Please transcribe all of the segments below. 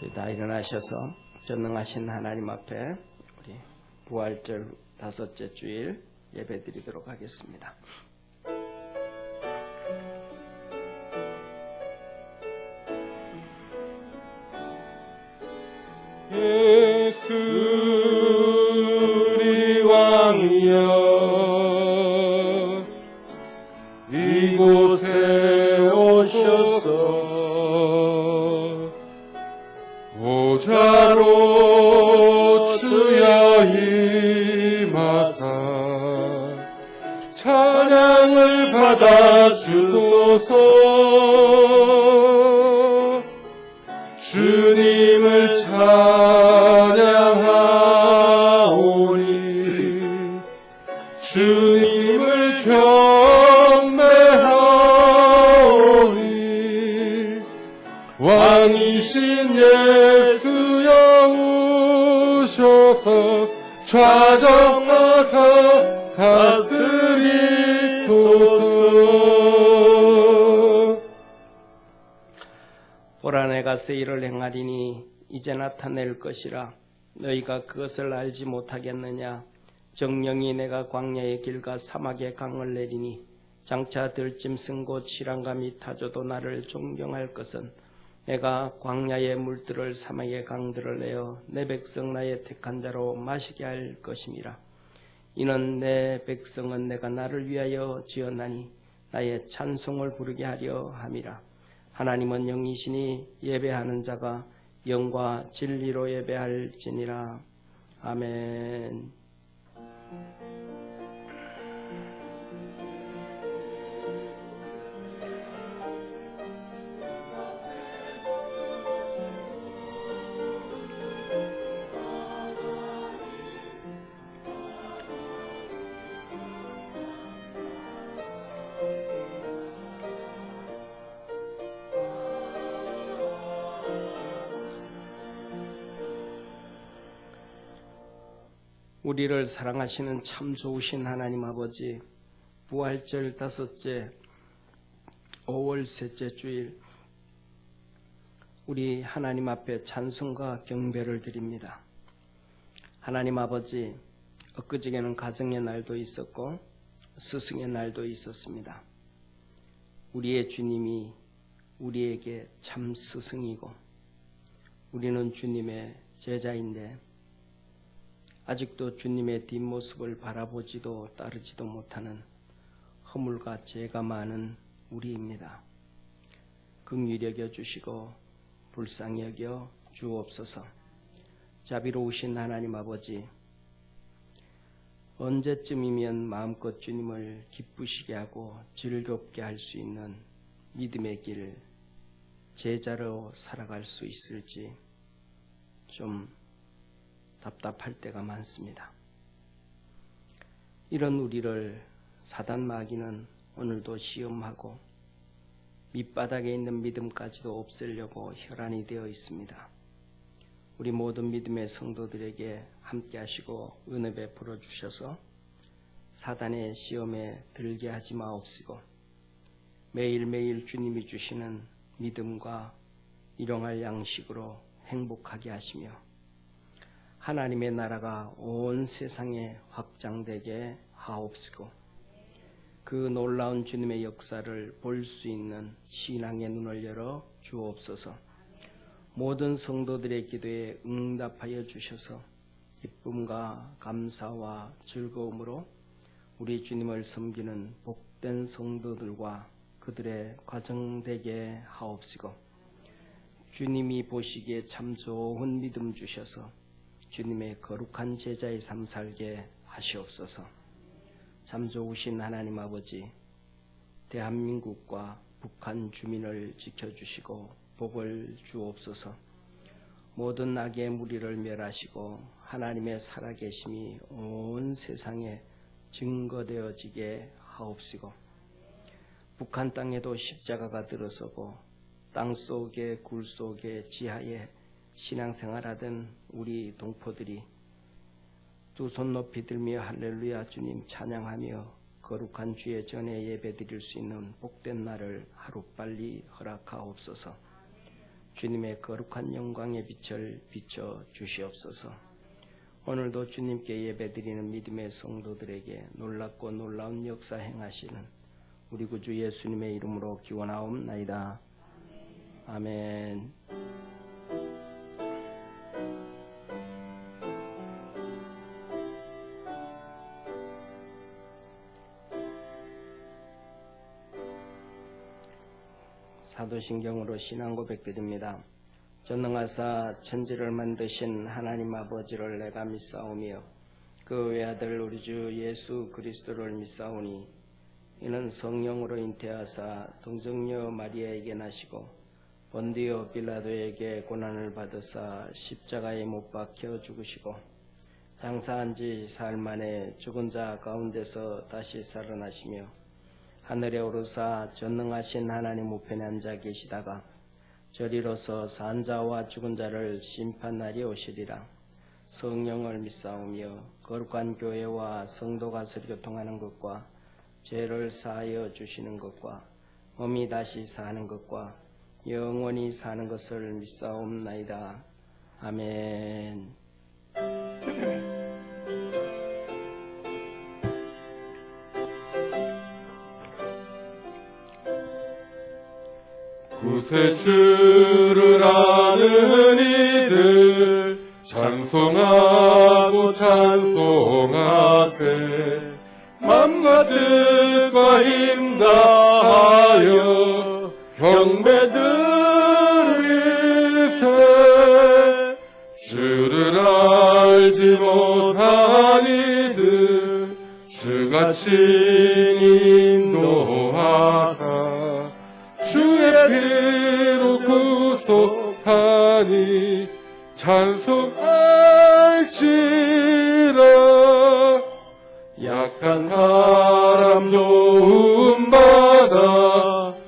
우리 다 일어나셔서 전능하신 하나님 앞에 우리 부활절 5째 주일 예배 드리도록 하겠습니다. 예수 우리 왕이여 이곳에 오셔서 보좌로 주여 임하사 찬양을 받아 주소서. 주님을 찬양하오니 주님을 경배하오니 왕이신 예수여 오셔서 좌정하사 다스리소서. 보라 내가 새 일을 행하리니 이제 나타낼 것이라 너희가 그것을 알지 못하겠느냐. 정령이 내가 광야의 길과 사막의 강을 내리니 장차 들짐승 곧 실랑감이 타줘도 나를 존경할 것은 내가 광야의 물들을 사막의 강들을 내어 내 백성 나의 택한 자로 마시게 할 것임이라. 이는 내 백성은 내가 나를 위하여 지었나니 나의 찬송을 부르게 하려 함이라. 하나님은 영이시니 예배하는 자가 영과 진리로 예배할지니라. 아멘. 우리를 사랑하시는 참 좋으신 하나님 아버지, 부활절 5째 5월 셋째 주일 우리 하나님 앞에 찬송과 경배를 드립니다. 하나님 아버지, 엊그저께는 가정의 날도 있었고 스승의 날도 있었습니다. 우리의 주님이 우리에게 참 스승이고 우리는 주님의 제자인데 아직도 주님의 뒷모습을 바라보지도 따르지도 못하는 허물과 죄가 많은 우리입니다. 긍휼히 여겨 주시고 불쌍히 여겨 주옵소서. 자비로우신 하나님 아버지, 언제쯤이면 마음껏 주님을 기쁘시게 하고 즐겁게 할 수 있는 믿음의 길, 제자로 살아갈 수 있을지 좀 답답할 때가 많습니다. 이런 우리를 사단 마귀는 오늘도 시험하고 밑바닥에 있는 믿음까지도 없애려고 혈안이 되어 있습니다. 우리 모든 믿음의 성도들에게 함께 하시고 은혜 베풀어 주셔서 사단의 시험에 들게 하지 마옵시고 매일매일 주님이 주시는 믿음과 일용할 양식으로 행복하게 하시며 하나님의 나라가 온 세상에 확장되게 하옵시고 그 놀라운 주님의 역사를 볼 수 있는 신앙의 눈을 열어 주옵소서. 모든 성도들의 기도에 응답하여 주셔서 기쁨과 감사와 즐거움으로 우리 주님을 섬기는 복된 성도들과 그들의 가정 되게 하옵시고 주님이 보시기에 참 좋은 믿음 주셔서 주님의 거룩한 제자의 삶 살게 하시옵소서. 참 좋으신 하나님 아버지, 대한민국과 북한 주민을 지켜주시고 복을 주옵소서. 모든 악의 무리를 멸하시고 하나님의 살아계심이 온 세상에 증거되어지게 하옵시고 북한 땅에도 십자가가 들어서고 땅속에 굴속에 지하에 신앙생활하던 우리 동포들이 두 손 높이 들며 할렐루야 주님 찬양하며 거룩한 주의 전에 예배드릴 수 있는 복된 날을 하루빨리 허락하옵소서. 주님의 거룩한 영광의 빛을 비춰 주시옵소서. 오늘도 주님께 예배드리는 믿음의 성도들에게 놀랍고 놀라운 역사 행하시는 우리 구주 예수님의 이름으로 기원하옵나이다. 아멘. 사도신경으로 신앙 고백드립니다. 전능하사 천지를 만드신 하나님 아버지를 내가 믿사오며 그 외아들 우리 주 예수 그리스도를 믿사오니 이는 성령으로 잉태하사 동정녀 마리아에게 나시고 본디오 빌라도에게 고난을 받으사 십자가에 못 박혀 죽으시고 장사한 지 사흘 만에 죽은 자 가운데서 다시 살아나시며 하늘에 오르사 전능하신 하나님 우편에 앉아 계시다가 저리로서 산 자와 죽은 자를 심판날이 오시리라. 성령을 믿사오며 거룩한 교회와 성도가 설교통하는 것과 죄를 사하여 주시는 것과 몸이 다시 사는 것과 영원히 사는 것을 믿사옵나이다. 아멘. 구세 주를 아는 이들 찬송하고 찬송하세. 맘과 뜻과 힘 다하여 경배드리세. 주를 알지 못한 이들 주가 친히 인도하사 주의 피로 구속하니 찬송할지라. 약한 사람 도움받아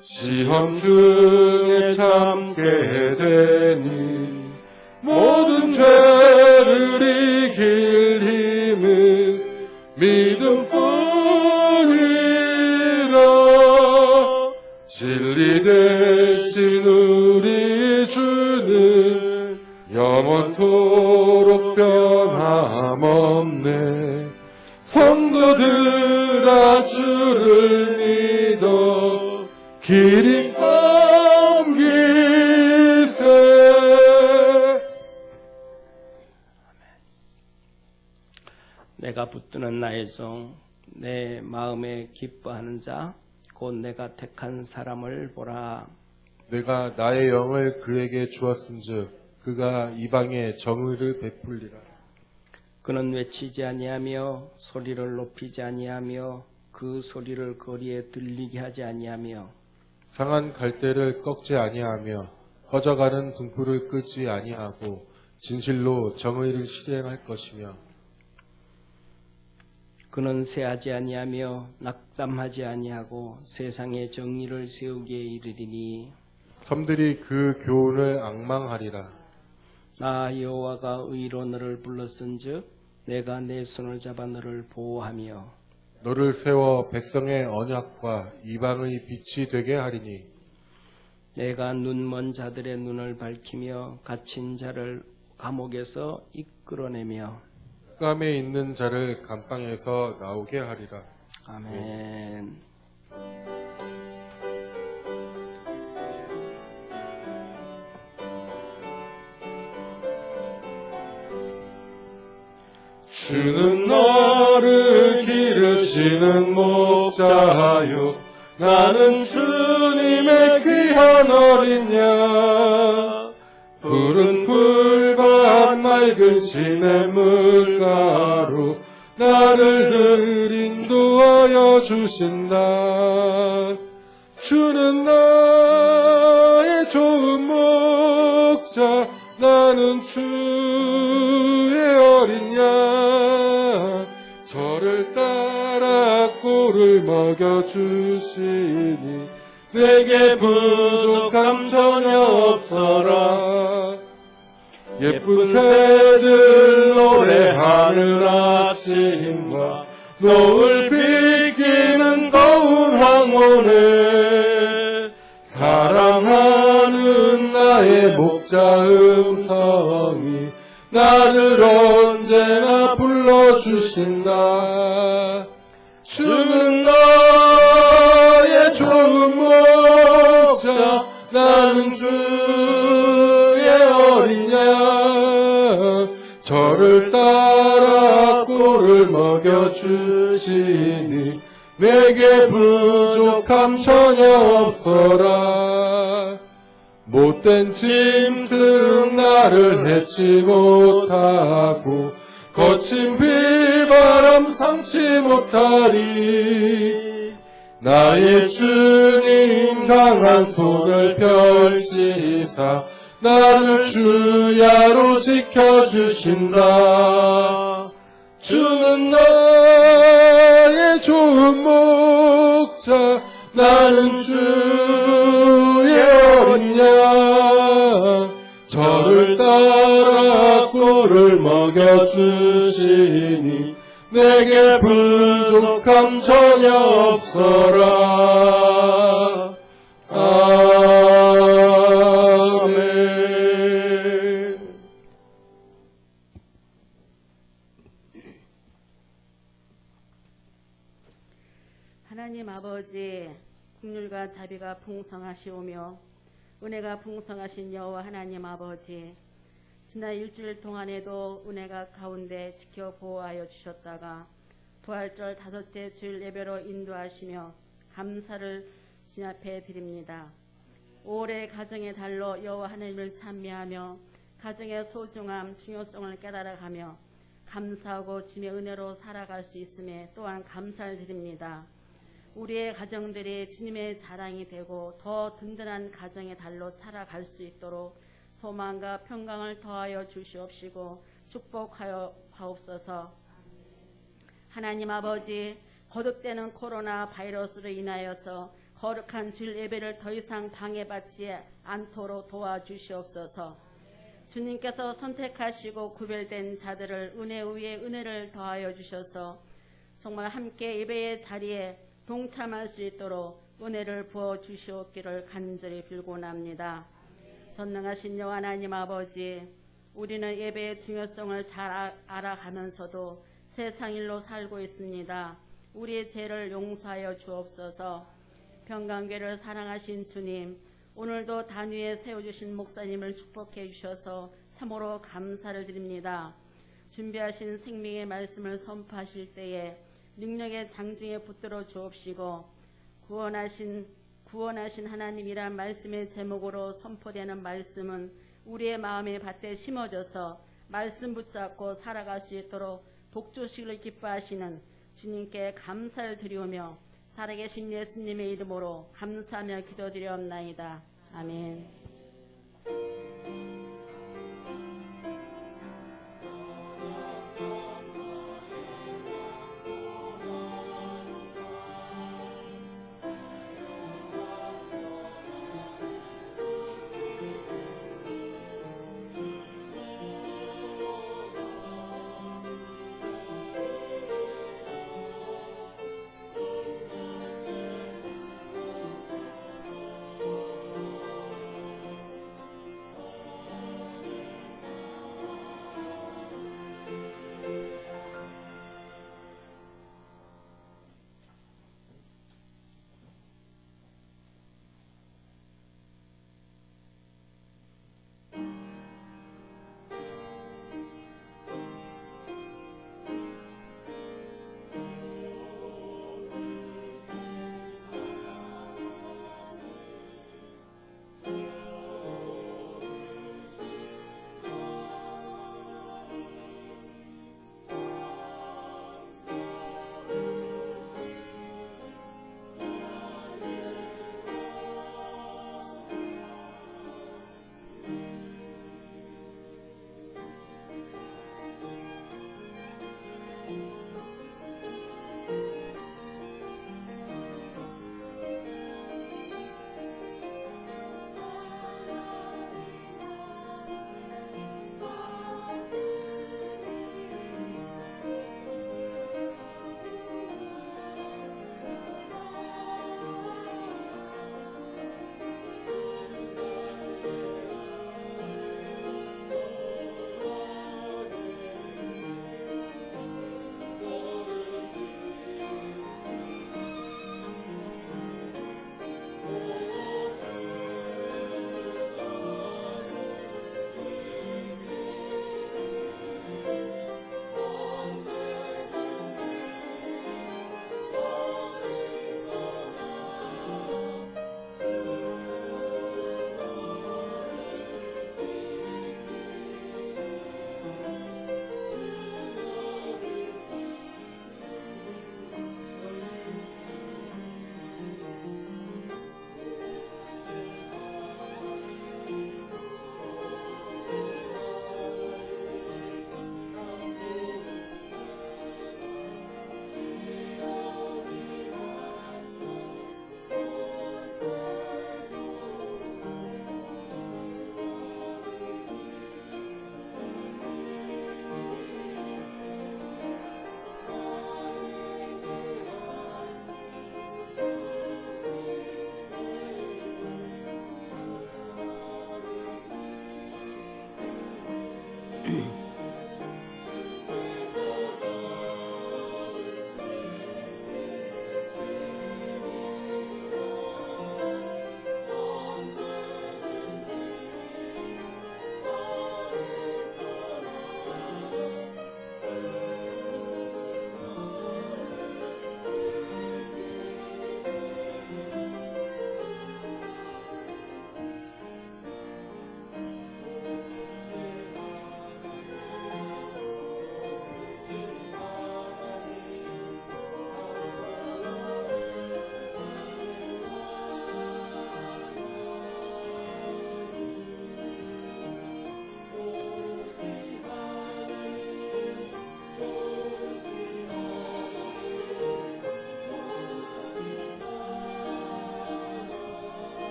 시험 중에 참게 되니 모든 죄를 이길 힘은 믿음뿐이라. 진리 대신 우리 주는 영원토록 변함없네. 성도들아 주를 믿어 길이 섬기세. 내가 붙드는 나의 종 내 마음에 기뻐하는 자 곧 내가 택한 사람을 보라. 내가 나의 영을 그에게 주었은즉 그가 이방에 정의를 베풀리라. 그는 외치지 아니하며 소리를 높이지 아니하며 그 소리를 거리에 들리게 하지 아니하며 상한 갈대를 꺾지 아니하며 꺼져가는 등불을 끄지 아니하고 진실로 정의를 실행할 것이며 그는 세하지 아니하며 낙담하지 아니하고 세상에 정의를 세우기에 이르리니 섬들이 그 교훈을 앙망하리라. 나 여호와가 의로 너를 불렀은즉 내가 내 손을 잡아 너를 보호하며 너를 세워 백성의 언약과 이방의 빛이 되게 하리니 내가 눈먼 자들의 눈을 밝히며 갇힌 자를 감옥에서 이끌어내며 흑암에 있는 자를 감방에서 나오게 하리라. 아멘. 주는 너를 기르시는 목자요 나는 주님의 귀한 어린 양. 푸른 풀밭 맑은 시냇물가로 나를 인도하여 주신다. 주는 나의 좋은 목자 나는 주의 어린 양. 저를 따라 꼴을 먹여주시니 내게 부족함 전혀 없어라. 예쁜 새들 노래하는 아침과 노을 비기는 더운 황혼에 사랑하는 나의 목자 음성이 나를 언제나 불러주신다. 주는 너의 좋은 목자, 나는 주의 어린 양. 저를 따라 꿀을 먹여주시니 내게 부족함 전혀 없어라. 못된 짐승 나를 해치 못하고 거친 비바람 상치 못하리. 나의 주님 강한 손을 펼치사 나를 주야로 지켜주신다. 주는 나의 좋은 목자, 나는 주의 어린 양. 저를 따라 꿀을 먹여주시니 내게 부족함 전혀 없어라. 아멘. 하나님 아버지, 긍휼과 자비가 풍성하시오며 은혜가 풍성하신 여호와 하나님 아버지, 지난 일주일 동안에도 은혜가 가운데 지켜 보호하여 주셨다가 부활절 다섯째 주일 예배로 인도하시며 감사를 진압해 드립니다. 올해 가정의 달로 여호와 하나님을 찬미하며 가정의 소중함, 중요성을 깨달아가며 감사하고 주님의 은혜로 살아갈 수 있음에 또한 감사를 드립니다. 우리의 가정들이 주님의 자랑이 되고 더 든든한 가정의 달로 살아갈 수 있도록 소망과 평강을 더하여 주시옵시고 축복하여 하옵소서. 하나님 아버지, 거듭되는 코로나 바이러스로 인하여서 거룩한 주일 예배를 더 이상 방해받지 않도록 도와주시옵소서. 주님께서 선택하시고 구별된 자들을 은혜 위에 은혜를 더하여 주셔서 정말 함께 예배의 자리에 동참할 수 있도록 은혜를 부어 주시옵기를 간절히 빌고납니다. 전능하신 여호와 하나님 아버지, 우리는 예배의 중요성을 잘 알아가면서도 세상 일로 살고 있습니다. 우리의 죄를 용서하여 주옵소서. 평강교회를 사랑하신 주님, 오늘도 단위에 세워주신 목사님을 축복해 주셔서 참으로 감사를 드립니다. 준비하신 생명의 말씀을 선포하실 때에 능력의 장중에 붙들어 주옵시고 구원하신 하나님이란 말씀의 제목으로 선포되는 말씀은 우리의 마음에 밭에 심어져서 말씀 붙잡고 살아갈 수 있도록 복주시기를 기뻐하시는 주님께 감사를 드리오며 살아계신 예수님의 이름으로 감사하며 기도드리옵나이다. 아멘.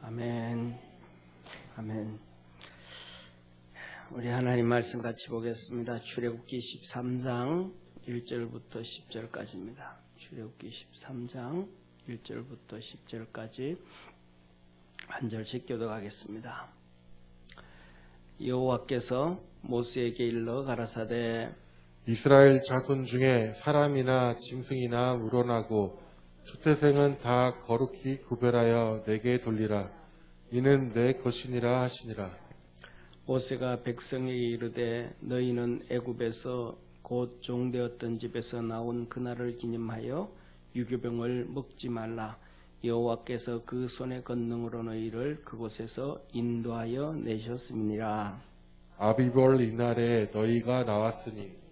아멘. 아멘. 우리 하나님 말씀 같이 보겠습니다. 출애굽기 13장 1절부터 10절까지입니다. 출애굽기 13장 1절부터 10절까지 한 절씩 교독하겠습니다. 여호와께서 모세에게 일러 가라사대 이스라엘 자손 중에 사람이나 짐승이나 우러나고 초태생은 다 거룩히 구별하여 내게 돌리라. 이는 내 것이니라 하시니라. 모세가 백성에게 이르되 너희는 애굽에서 곧 종되었던 집에서 나온 그날을 기념하여 유교병을 먹지 말라. 여호와께서 그 손의 권능으로 너희를 그곳에서 인도하여 내셨음이니라. 아비볼 이날에 너희가 나왔으니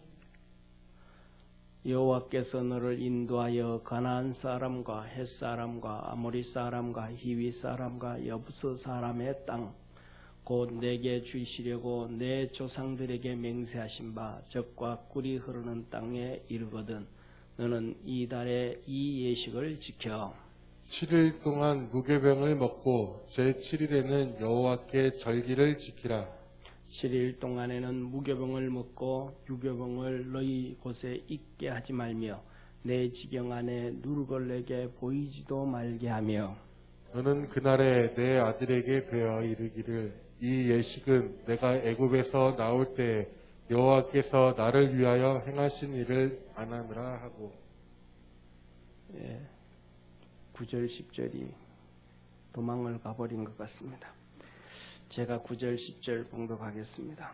여호와께서 너를 인도하여 가나안 사람과 헷 사람과 아모리 사람과 히위 사람과 여부스 사람의 땅 곧 내게 주시려고 내 조상들에게 맹세하신 바 젖과 꿀이 흐르는 땅에 이르거든 너는 이 달에 이 예식을 지켜 7일 동안 무교병을 먹고 제7일에는 여호와께 절기를 지키라. 7일 동안에는 무교병을 먹고 유교병을 너희 곳에 있게 하지 말며 내 지경 안에 누르걸레게 보이지도 말게 하며 너는 그날에 내 아들에게 배워 이르기를 이 예식은 내가 애굽에서 나올 때 여호와께서 나를 위하여 행하신 일을 안하느라 하고 9절 10절이 도망을 가버린 것 같습니다. 제가 9절 10절 봉독하겠습니다.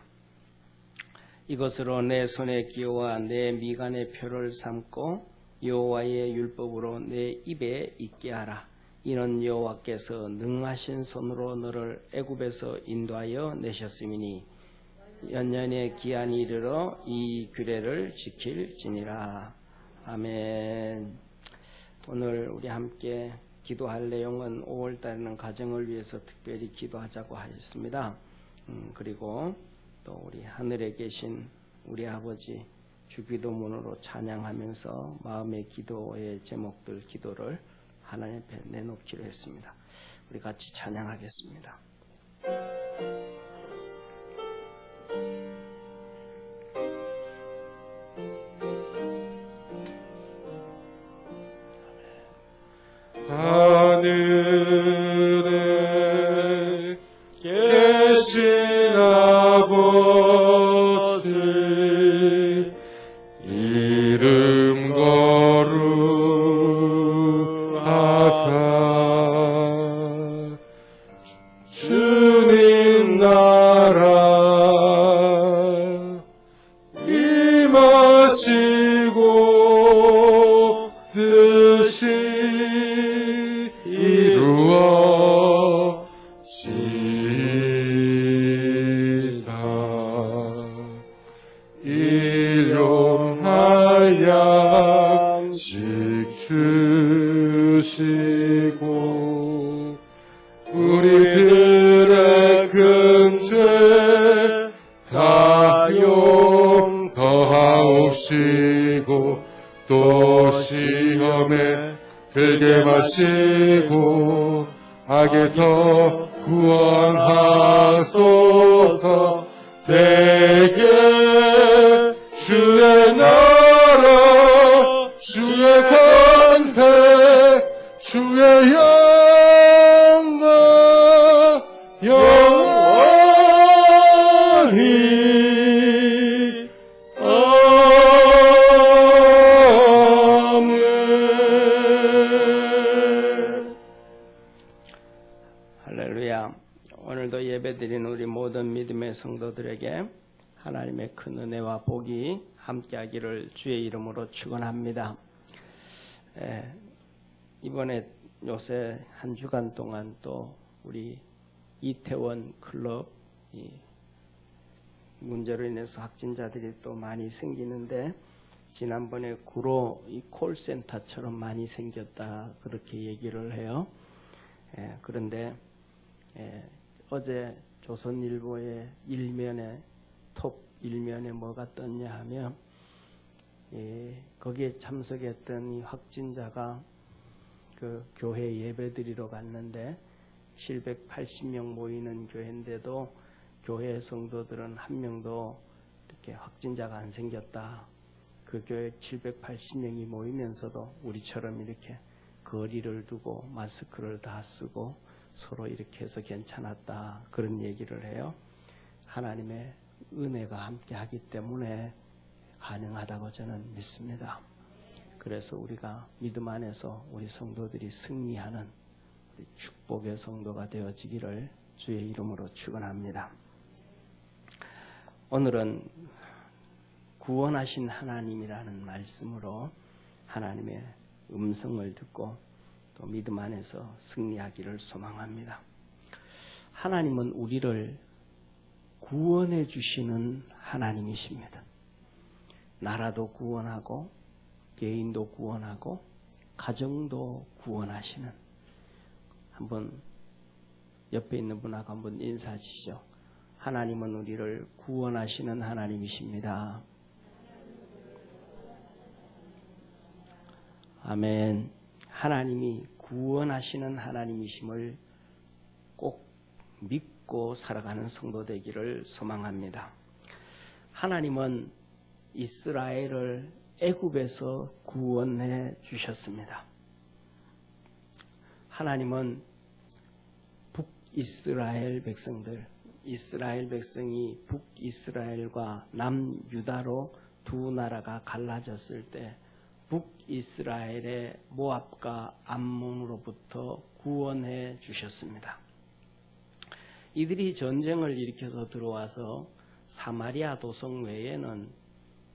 이것으로 내 손에 기어와 내 미간의 표를 삼고 여호와의 율법으로 내 입에 있게 하라. 이는 여호와께서 능하신 손으로 너를 애굽에서 인도하여 내셨음이니 연년의 기한이 이르러 이 규례를 지킬지니라. 아멘. 오늘 우리 함께 기도할 내용은 5월달에는 가정을 위해서 특별히 기도하자고 하였습니다. 그리고 또 우리 하늘에 계신 우리 아버지 주기도문으로 찬양하면서 마음의 기도의 제목들 기도를 하나님 앞에 내놓기로 했습니다. 우리 같이 찬양하겠습니다. 하늘에 계신 아버지 이름 거룩하사 주님 나라 임하시고 뜻이 일용할 양식 주시고 우리들의 큰 죄 다 용서하옵시고 또 시험에 들게 마시고 악에서 구원하소서. 대개 주의 나라 모든 믿음의 성도들에게 하나님의 큰 은혜와 복이 함께하기를 주의 이름으로 축원합니다. 이번에 요새 한 주간 동안 또 우리 이태원 클럽 문제로 인해서 확진자들이 또 많이 생기는데, 지난번에 구로 이 콜센터처럼 많이 생겼다 그렇게 얘기를 해요. 그런데 어제 조선일보의 일면에 톱 일면에 뭐가 떴냐 하면 거기에 참석했던 이 확진자가 그 교회 예배드리러 갔는데 780명 모이는 교회인데도 교회 성도들은 한 명도 이렇게 확진자가 안 생겼다. 그 교회 780명이 모이면서도 우리처럼 이렇게 거리를 두고 마스크를 다 쓰고 서로 이렇게 해서 괜찮았다. 그런 얘기를 해요. 하나님의 은혜가 함께 하기 때문에 가능하다고 저는 믿습니다. 그래서 우리가 믿음 안에서 우리 성도들이 승리하는 우리 축복의 성도가 되어지기를 주의 이름으로 축원합니다. 오늘은 구원하신 하나님이라는 말씀으로 하나님의 음성을 듣고 또 믿음 안에서 승리하기를 소망합니다. 하나님은 우리를 구원해 주시는 하나님이십니다. 나라도 구원하고 개인도 구원하고 가정도 구원하시는, 한번 옆에 있는 분하고 한번 인사하시죠. 하나님은 우리를 구원하시는 하나님이십니다. 아멘. 하나님이 구원하시는 하나님이심을 꼭 믿고 살아가는 성도 되기를 소망합니다. 하나님은 이스라엘을 애굽에서 구원해 주셨습니다. 하나님은 북이스라엘 백성들, 이스라엘 백성이 북이스라엘과 남유다로 두 나라가 갈라졌을 때 북이스라엘의 모압과 암몬으로부터 구원해 주셨습니다. 이들이 전쟁을 일으켜서 들어와서 사마리아 도성 외에는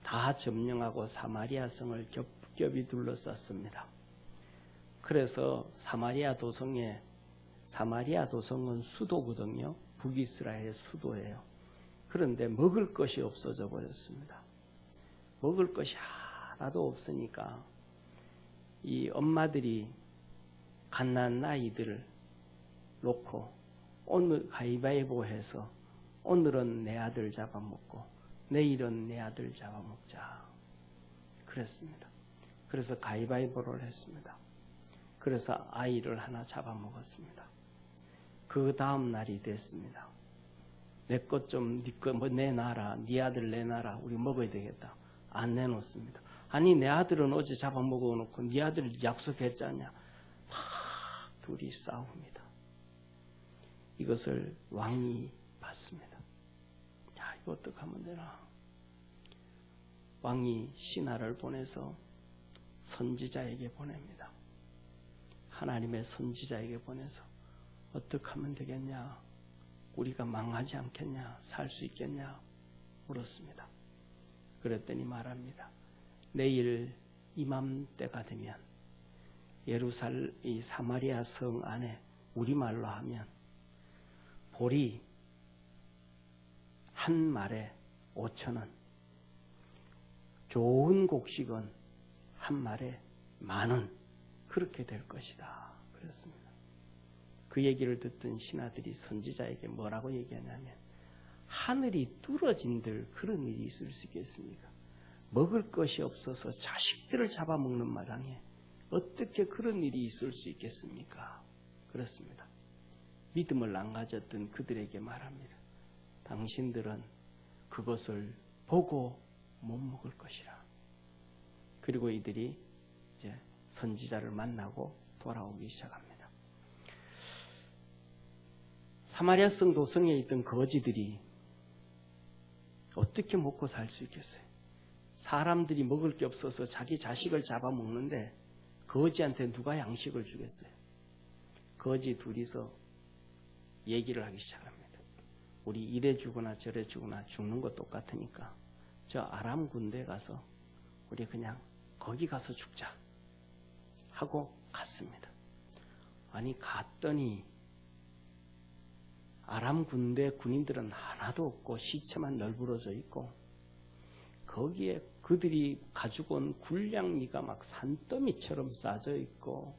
다 점령하고 사마리아 성을 겹겹이 둘러쌌습니다. 그래서 사마리아 도성은 수도거든요. 북이스라엘의 수도예요. 그런데 먹을 것이 없어져 버렸습니다. 먹을 것이 하나도 없으니까 이 엄마들이 갓난 아이들을 놓고 오늘 가위바위보 해서 오늘은 내 아들 잡아먹고 내일은 내 아들 잡아먹자 그랬습니다. 그래서 가위바위보를 했습니다. 그래서 아이를 하나 잡아먹었습니다. 그 다음 날이 됐습니다. 내 것 좀 네 거 내놔라. 네 아들 내놔라. 우리 먹어야 되겠다. 안 내놓습니다. 아니 내 아들은 어제 잡아먹어 놓고 네 아들 약속했잖냐. 막 둘이 싸웁니다. 이것을 왕이 봤습니다. 야, 이거 어떡하면 되나. 왕이 신하를 보내서 선지자에게 보냅니다. 하나님의 선지자에게 보내서 어떻게 하면 되겠냐, 우리가 망하지 않겠냐, 살 수 있겠냐 물었습니다. 그랬더니 말합니다. 내일 이맘때가 되면 예루살렘 이 사마리아 성 안에 우리말로 하면 보리 한 말에 5,000원, 좋은 곡식은 한 말에 10,000원, 그렇게 될 것이다 그랬습니다. 그 얘기를 듣던 신하들이 선지자에게 뭐라고 얘기하냐면, 하늘이 뚫어진들 그런 일이 있을 수 있겠습니까? 먹을 것이 없어서 자식들을 잡아먹는 마당에 어떻게 그런 일이 있을 수 있겠습니까? 그렇습니다. 믿음을 안 가졌던 그들에게 말합니다. 당신들은 그것을 보고 못 먹을 것이라. 그리고 이들이 이제 선지자를 만나고 돌아오기 시작합니다. 사마리아 성 도성에 있던 거지들이 어떻게 먹고 살 수 있겠어요? 사람들이 먹을 게 없어서 자기 자식을 잡아먹는데 거지한테 누가 양식을 주겠어요? 거지 둘이서 얘기를 하기 시작합니다. 우리 이래 죽거나 저래 죽거나 죽는 거 똑같으니까 저 아람 군대 가서 우리 그냥 거기 가서 죽자 하고 갔습니다. 아니 갔더니 아람 군대 군인들은 하나도 없고 시체만 널브러져 있고 거기에 그들이 가지고 온 군량미가 막 산더미처럼 쌓여 있고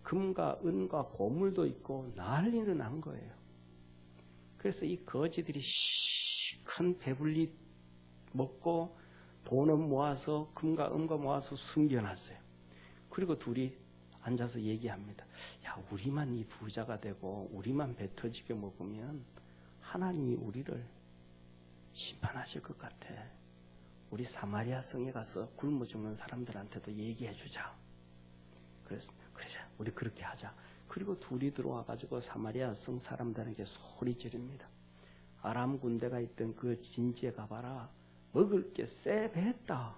금과 은과 보물도 있고 난리는 난 거예요. 그래서 이 거지들이 큰 배불리 먹고 돈은 모아서 금과 은과 모아서 숨겨놨어요. 그리고 둘이 앉아서 얘기합니다. 야, 우리만 이 부자가 되고 우리만 배 터지게 먹으면 하나님이 우리를 심판하실 것 같아. 우리 사마리아 성에 가서 굶어 죽는 사람들한테도 얘기해 주자. 그래서 그러자, 우리 그렇게 하자. 그리고 둘이 들어와 가지고 사마리아 성 사람들에게 소리 지릅니다. 아람 군대가 있던 그 진지에 가봐라. 먹을 게 쎄배했다.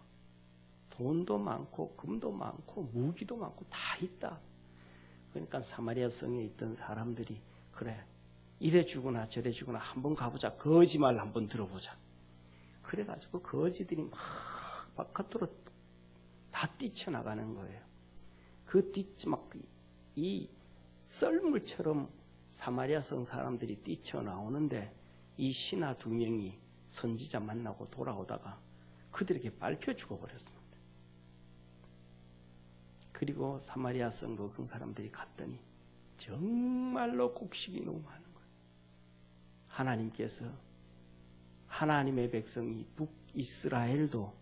돈도 많고 금도 많고 무기도 많고 다 있다. 그러니까 사마리아 성에 있던 사람들이 그래, 이래 주거나 저래 주거나 한번 가보자. 거짓말 한번 들어보자. 그래가지고 거지들이 막 바깥으로 다 뛰쳐나가는 거예요. 그 이 썰물처럼 사마리아 성 사람들이 뛰쳐나오는데 이 신하 2명이 선지자 만나고 돌아오다가 그들에게 밟혀 죽어버렸습니다. 그리고 사마리아 성 노성 사람들이 갔더니 정말로 곡식이 너무 많은 거예요. 하나님께서 하나님의 백성이 북이스라엘도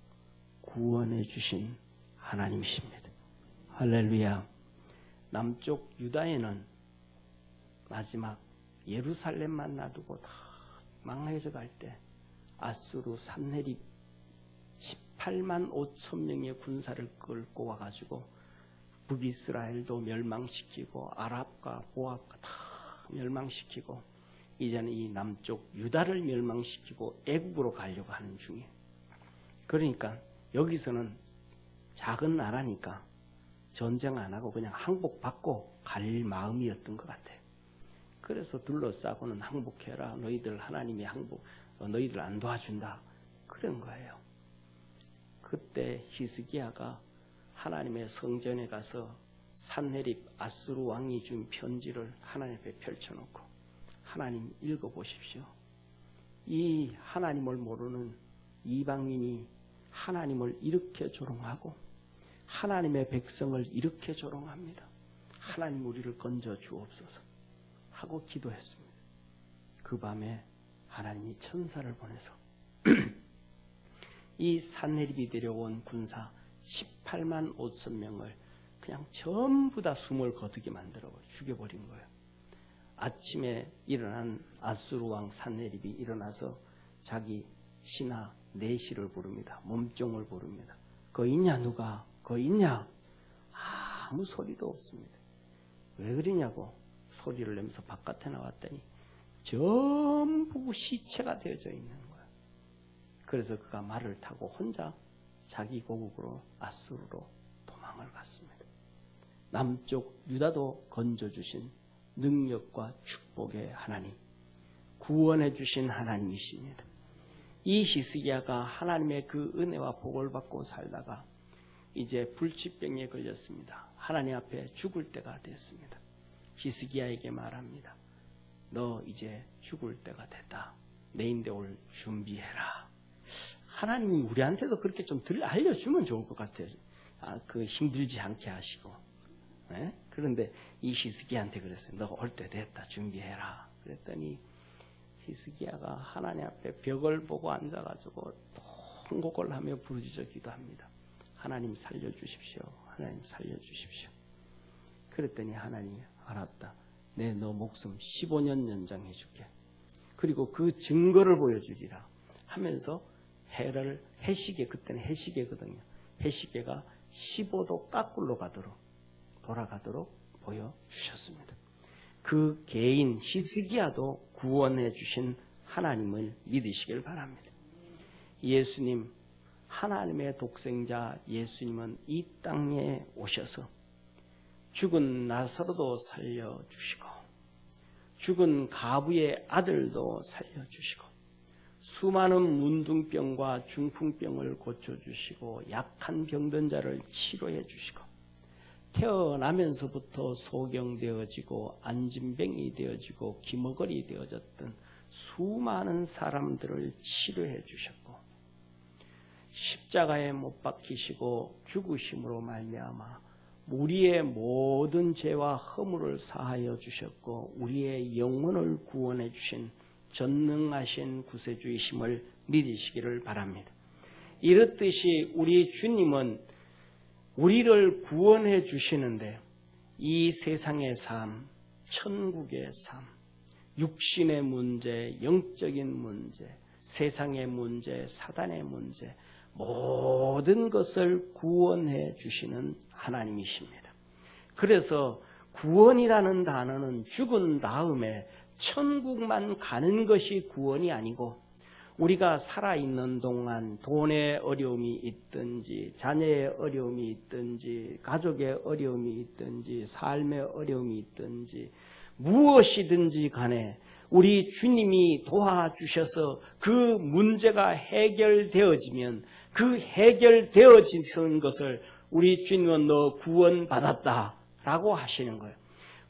구원해 주신 하나님이십니다. 할렐루야. 남쪽 유다에는 마지막 예루살렘만 놔두고 다 망해져 갈 때 아수르 산헤립 18만 5천 명의 군사를 끌고 와가지고 북이스라엘도 멸망시키고 아랍과 모압과 다 멸망시키고 이제는 이 남쪽 유다를 멸망시키고 애국으로 가려고 하는 중이에요. 그러니까 여기서는 작은 나라니까 전쟁 안 하고 그냥 항복받고 갈 마음이었던 것 같아요. 그래서 둘러싸고는 항복해라. 너희들 하나님이 너희들 안 도와준다. 그런 거예요. 그때 히스기야가 하나님의 성전에 가서 산헤립 아수르 왕이 준 편지를 하나님 앞에 펼쳐놓고 하나님 읽어보십시오. 이 하나님을 모르는 이방인이 하나님을 이렇게 조롱하고 하나님의 백성을 이렇게 조롱합니다. 하나님 우리를 건져 주옵소서 하고 기도했습니다. 그 밤에 하나님이 천사를 보내서 이 산헤립이 데려온 군사 18만 5천 명을 그냥 전부 다 숨을 거두게 만들어 죽여버린 거예요. 아침에 일어난 아수르 왕 산헤립이 일어나서 자기 신하 네시를 부릅니다. 몸종을 부릅니다. 거 있냐 누가? 거 있냐? 아무 소리도 없습니다. 왜 그러냐고 소리를 내면서 바깥에 나왔더니 전부 시체가 되어져 있는 거예요. 그래서 그가 말을 타고 혼자 자기 고국으로 아수르로 도망을 갔습니다. 남쪽 유다도 건져주신 능력과 축복의 하나님, 구원해 주신 하나님이십니다. 이 히스기야가 하나님의 그 은혜와 복을 받고 살다가 이제 불치병에 걸렸습니다. 하나님 앞에 죽을 때가 됐습니다. 히스기야에게 말합니다. 너 이제 죽을 때가 됐다. 내인데 올 준비해라. 하나님이 우리한테도 그렇게 좀 알려주면 좋을 것 같아요. 그 힘들지 않게 하시고. 네? 그런데 이 히스기야한테 그랬어요. 너 올 때 됐다. 준비해라. 그랬더니 히스기야가 하나님 앞에 벽을 보고 앉아가지고 통곡을 하며 부르짖어 기도합니다. 하나님 살려주십시오. 하나님 살려주십시오. 그랬더니 하나님이 알았다. 내 너 목숨 15년 연장해 줄게. 그리고 그 증거를 보여주리라 하면서 해시계, 그때는 해시계거든요. 해시계가 15도 까꿀로 돌아가도록 보여주셨습니다. 그 개인 히스기야도 구원해 주신 하나님을 믿으시길 바랍니다. 예수님, 하나님의 독생자 예수님은 이 땅에 오셔서 죽은 나사로도 살려주시고 죽은 가부의 아들도 살려주시고 수많은 문둥병과 중풍병을 고쳐주시고 약한 병든 자를 치료해 주시고 태어나면서부터 소경되어지고 안진병이 되어지고 기머거리 되어졌던 수많은 사람들을 치료해 주셨고 십자가에 못 박히시고 죽으심으로 말미암아 우리의 모든 죄와 허물을 사하여 주셨고 우리의 영혼을 구원해 주신 전능하신 구세주이심을 믿으시기를 바랍니다. 이렇듯이 우리 주님은 우리를 구원해 주시는데 이 세상의 삶, 천국의 삶, 육신의 문제, 영적인 문제, 세상의 문제, 사단의 문제 모든 것을 구원해 주시는 하나님이십니다. 그래서 구원이라는 단어는 죽은 다음에 천국만 가는 것이 구원이 아니고 우리가 살아있는 동안 돈의 어려움이 있든지 자녀의 어려움이 있든지 가족의 어려움이 있든지 삶의 어려움이 있든지 무엇이든지 간에 우리 주님이 도와주셔서 그 문제가 해결되어지면 그 해결되어지는 것을 우리 주님은 너 구원받았다라고 하시는 거예요.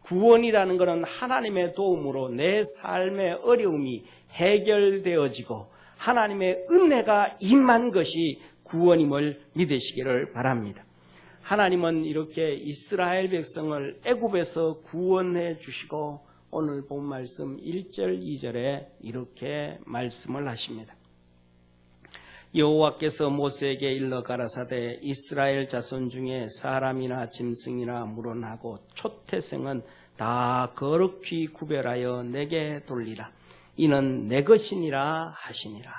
구원이라는 것은 하나님의 도움으로 내 삶의 어려움이 해결되어지고 하나님의 은혜가 임한 것이 구원임을 믿으시기를 바랍니다. 하나님은 이렇게 이스라엘 백성을 애굽에서 구원해 주시고 오늘 본 말씀 1절 2절에 이렇게 말씀을 하십니다. 여호와께서 모세에게 일러 가라사대 이스라엘 자손 중에 사람이나 짐승이나 물어나고 초태생은 다 거룩히 구별하여 내게 돌리라. 이는 내 것이니라 하시니라.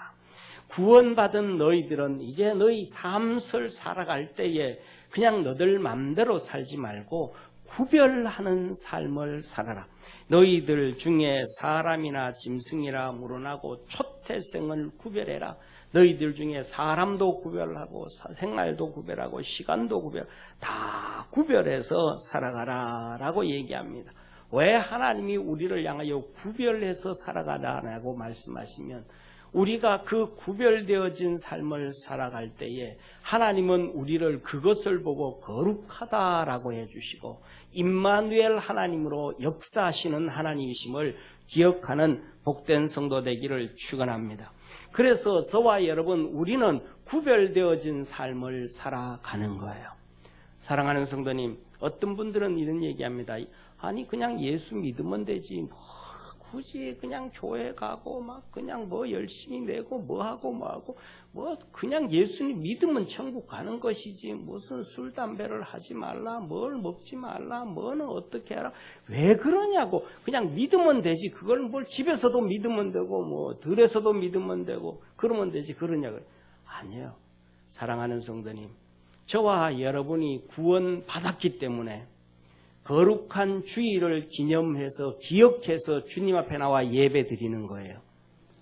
구원받은 너희들은 이제 너희 삶을 살아갈 때에 그냥 너들 맘대로 살지 말고 구별하는 삶을 살아라. 너희들 중에 사람이나 짐승이라 물어나고 초태생을 구별해라. 너희들 중에 사람도 구별하고 생활도 구별하고 시간도 다 구별해서 살아가라 라고 얘기합니다. 왜 하나님이 우리를 향하여 구별해서 살아가라라고 말씀하시면 우리가 그 구별되어진 삶을 살아갈 때에 하나님은 우리를 그것을 보고 거룩하다라고 해주시고 임마누엘 하나님으로 역사하시는 하나님이심을 기억하는 복된 성도 되기를 축원합니다. 그래서 저와 여러분 우리는 구별되어진 삶을 살아가는 거예요. 사랑하는 성도님, 어떤 분들은 이런 얘기합니다. 아니 그냥 예수 믿으면 되지 뭐 굳이 그냥 교회 가고 막 그냥 뭐 열심히 내고 뭐 하고 뭐 그냥 예수님 믿으면 천국 가는 것이지 무슨 술 담배를 하지 말라 뭘 먹지 말라 뭐는 어떻게 해라 왜 그러냐고 그냥 믿으면 되지 그걸 뭘 집에서도 믿으면 되고 뭐 들에서도 믿으면 되고 그러면 되지 그러냐고. 아니에요. 사랑하는 성도님, 저와 여러분이 구원 받았기 때문에 거룩한 주일을 기념해서 기억해서 주님 앞에 나와 예배 드리는 거예요.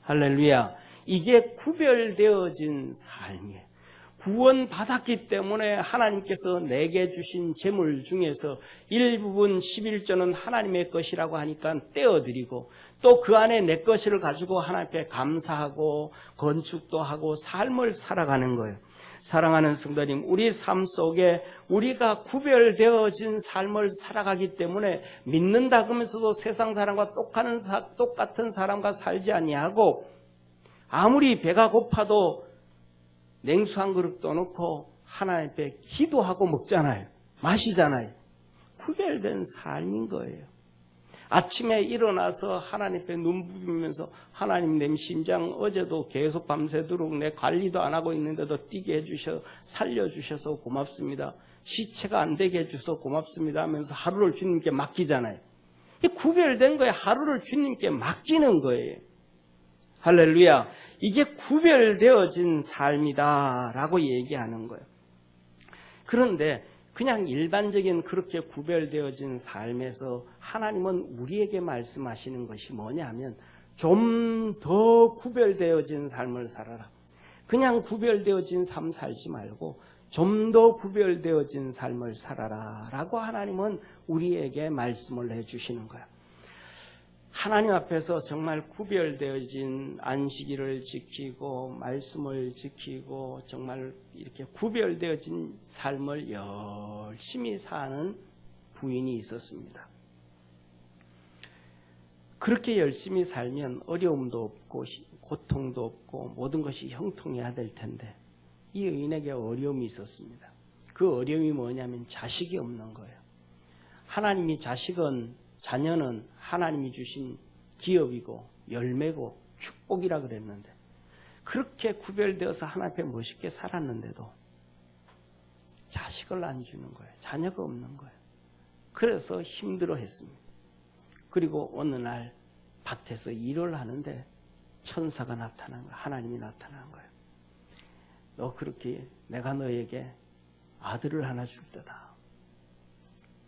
할렐루야. 이게 구별되어진 삶이에요. 구원받았기 때문에 하나님께서 내게 주신 재물 중에서 일부분 11조는 하나님의 것이라고 하니까 떼어드리고 또 그 안에 내 것을 가지고 하나님께 감사하고 건축도 하고 삶을 살아가는 거예요. 사랑하는 성도님, 우리 삶 속에 우리가 구별되어진 삶을 살아가기 때문에 믿는다 그러면서도 세상 사람과 똑같은 사람과 살지 아니하고 아무리 배가 고파도 냉수 한 그릇 떠놓고 하나님 앞에 기도하고 먹잖아요. 마시잖아요. 구별된 삶인 거예요. 아침에 일어나서 하나님 앞에 눈 부비면서 하나님 내 심장 어제도 계속 밤새도록 내 관리도 안 하고 있는데도 뛰게 해주셔서 살려주셔서 고맙습니다. 시체가 안 되게 해주셔서 고맙습니다 하면서 하루를 주님께 맡기잖아요. 구별된 거예요. 하루를 주님께 맡기는 거예요. 할렐루야. 이게 구별되어진 삶이다 라고 얘기하는 거예요. 그런데 그냥 일반적인 그렇게 구별되어진 삶에서 하나님은 우리에게 말씀하시는 것이 뭐냐 하면 좀 더 구별되어진 삶을 살아라. 그냥 구별되어진 삶 살지 말고 좀 더 구별되어진 삶을 살아라 라고 하나님은 우리에게 말씀을 해주시는 거예요. 하나님 앞에서 정말 구별되어진 안식일을 지키고 말씀을 지키고 정말 이렇게 구별되어진 삶을 열심히 사는 부인이 있었습니다. 그렇게 열심히 살면 어려움도 없고 고통도 없고 모든 것이 형통해야 될 텐데 이 여인에게 어려움이 있었습니다. 그 어려움이 뭐냐면 자식이 없는 거예요. 하나님이 자녀는 하나님이 주신 기업이고 열매고 축복이라 그랬는데 그렇게 구별되어서 하나님 앞에 멋있게 살았는데도 자식을 안 주는 거예요. 자녀가 없는 거예요. 그래서 힘들어했습니다. 그리고 어느 날 밭에서 일을 하는데 천사가 나타난 거예요. 하나님이 나타난 거예요. 너 그렇게 내가 너에게 아들을 하나 줄 때다.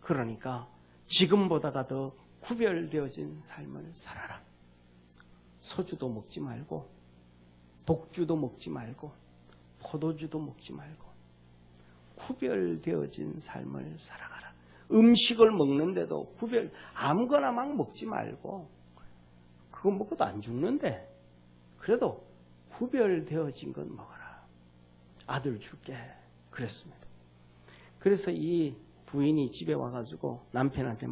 그러니까 지금보다가 더 구별되어진 삶을 살아라. 소주도 먹지 말고 독주도 먹지 말고 포도주도 먹지 말고 구별되어진 삶을 살아가라. 음식을 먹는데도 아무거나 막 먹지 말고 그거 먹어도 안 죽는데 그래도 구별되어진 건 먹어라. 아들 줄게. 그랬습니다. 그래서 이 부인이 집에 와가지고 남편한테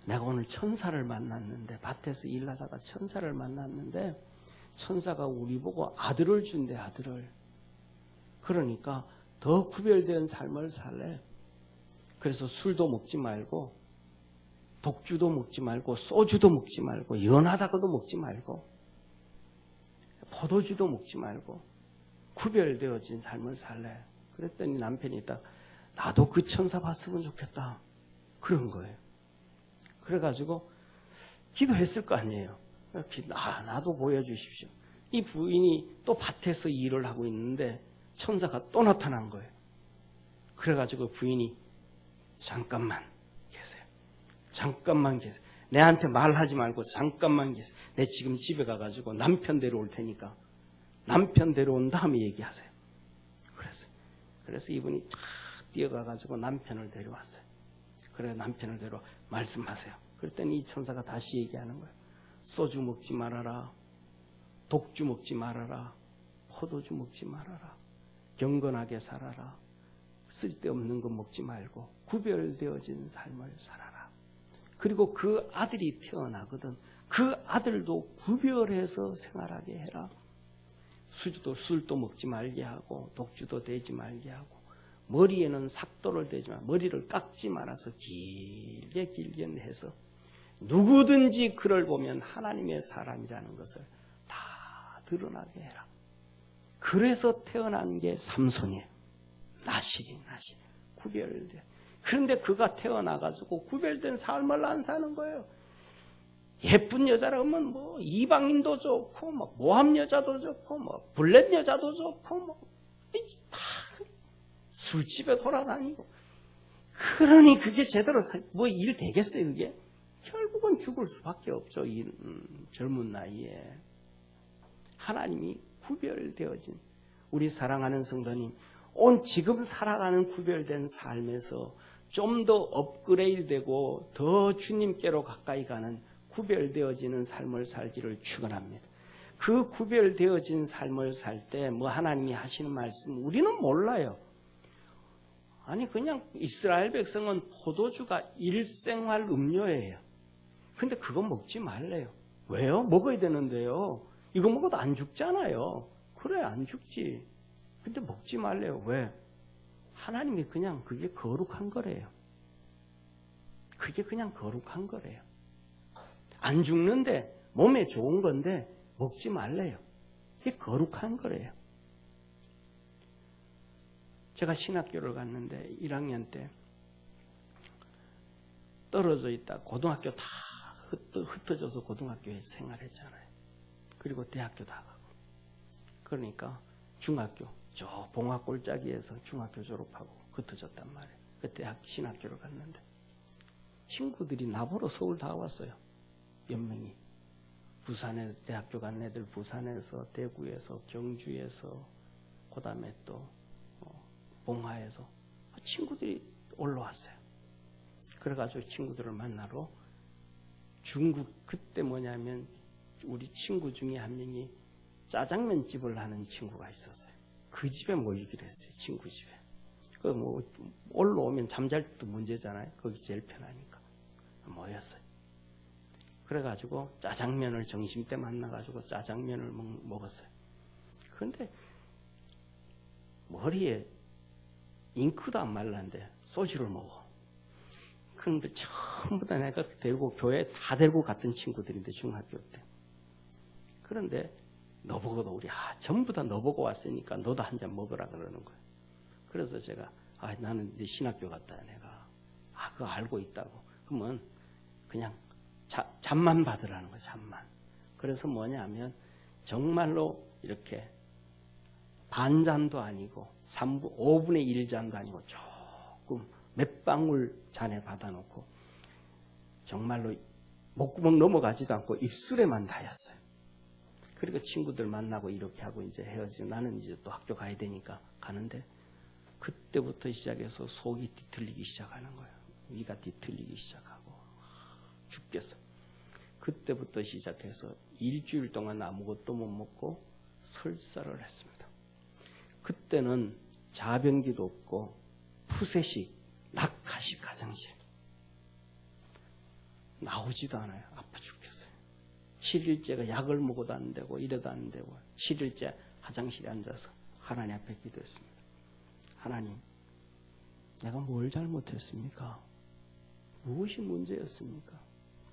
내가 오늘 천사를 만났는데 밭에서 일하다가 천사를 만났는데 천사가 우리 보고 아들을 준대. 아들을. 그러니까 더 구별된 삶을 살래. 그래서 술도 먹지 말고 독주도 먹지 말고 소주도 먹지 말고 연하다가도 먹지 말고 포도주도 먹지 말고 구별되어진 삶을 살래. 그랬더니 남편이 딱 나도 그 천사 봤으면 좋겠다. 그런 거예요. 그래가지고 기도했을 거 아니에요. 나도 보여주십시오. 이 부인이 또 밭에서 일을 하고 있는데 천사가 또 나타난 거예요. 그래가지고 부인이 잠깐만 계세요. 잠깐만 계세요. 내한테 말하지 말고 잠깐만 계세요. 내 지금 집에 가가지고 남편 데려올 테니까 남편 데려온 다음에 얘기하세요. 그래서 이분이 쫙 뛰어가가지고 남편을 데려왔어요. 그래 남편을 데려 말씀하세요. 그랬더니 이 천사가 다시 얘기하는 거예요. 소주 먹지 말아라. 독주 먹지 말아라. 포도주 먹지 말아라. 경건하게 살아라. 쓸데없는 거 먹지 말고 구별되어진 삶을 살아라. 그리고 그 아들이 태어나거든. 그 아들도 구별해서 생활하게 해라. 술도 먹지 말게 하고 독주도 대지 말게 하고 머리에는 삭도를 대지 마. 머리를 깎지 말아서 길게 해서 누구든지 그를 보면 하나님의 사람이라는 것을 다 드러나게 해라. 그래서 태어난 게 삼손이에요. 나실이 구별돼. 그런데 그가 태어나가지고 구별된 삶을 안 사는 거예요. 예쁜 여자라 하면 뭐 이방인도 좋고 뭐 모함 여자도 좋고 뭐 블랙 여자도 좋고 뭐 다 술집에 돌아다니고 그러니 그게 제대로 뭐 일 되겠어요. 그게 결국은 죽을 수밖에 없죠. 이 젊은 나이에. 하나님이 구별되어진 우리 사랑하는 성도님 지금 살아가는 구별된 삶에서 좀 더 업그레이드되고 더 주님께로 가까이 가는 구별되어지는 삶을 살기를 축원합니다. 그 구별되어진 삶을 살 때 뭐 하나님이 하시는 말씀 우리는 몰라요. 아니 그냥 이스라엘 백성은 포도주가 일생활 음료예요. 그런데 그거 먹지 말래요. 왜요? 먹어야 되는데요. 이거 먹어도 안 죽잖아요. 그래 안 죽지. 근데 먹지 말래요. 왜? 하나님이 그냥 그게 거룩한 거래요. 그게 그냥 거룩한 거래요. 안 죽는데 몸에 좋은 건데 먹지 말래요. 그게 거룩한 거래요. 제가 신학교를 갔는데 1학년 때 떨어져 있다. 고등학교 다 흩어져서 고등학교에 생활했잖아요. 그리고 대학교 다 가고. 그러니까 중학교 저 봉화 골짜기에서 중학교 졸업하고 흩어졌단 말이에요. 그때 신학교를 갔는데 친구들이 나보러 서울 다 왔어요. 몇 명이. 부산에 대학교 간 애들 부산에서 대구에서 경주에서 그다음에 또 봉화에서 친구들이 올라왔어요. 그래가지고 친구들을 만나러 중국 그때 뭐냐면 우리 친구 중에 한 명이 짜장면 집을 하는 친구가 있었어요. 그 집에 모이기로 했어요. 친구 집에. 그 뭐 올라오면 잠잘 때도 문제잖아요. 거기 제일 편하니까 모였어요. 그래가지고 짜장면을 점심때 만나가지고 짜장면을 먹었어요. 그런데 머리에 잉크도 안 말랐는데 소주를 먹어. 그런데 전부 다 내가 교회 다 데리고 갔던 친구들인데 중학교 때. 그런데 너보고도 우리 전부 다 너보고 왔으니까 너도 한 잔 먹으라 그러는 거예요. 그래서 제가 나는 네 신학교 갔다 내가 그거 알고 있다고. 그러면 그냥 잠만 받으라는 거예요. 잠만. 그래서 뭐냐면 정말로 이렇게 반잔도 아니고 5분의 1잔도 아니고 조금 몇 방울 잔에 받아놓고 정말로 목구멍 넘어가지도 않고 입술에만 닿았어요. 그리고 친구들 만나고 이렇게 하고 이제 헤어지고 나는 이제 또 학교 가야 되니까 가는데 그때부터 시작해서 속이 뒤틀리기 시작하는 거예요. 위가 뒤틀리기 시작하고 죽겠어. 그때부터 시작해서 일주일 동안 아무것도 못 먹고 설사를 했습니다. 그때는 자변기도 없고 푸셋이 낙하식 가장실 나오지도 않아요. 아파 죽겠어요. 7일째가 약을 먹어도 안 되고 이래도 안 되고 7일째 화장실에 앉아서 하나님 앞에 기도했습니다. 하나님, 내가 뭘 잘못했습니까? 무엇이 문제였습니까?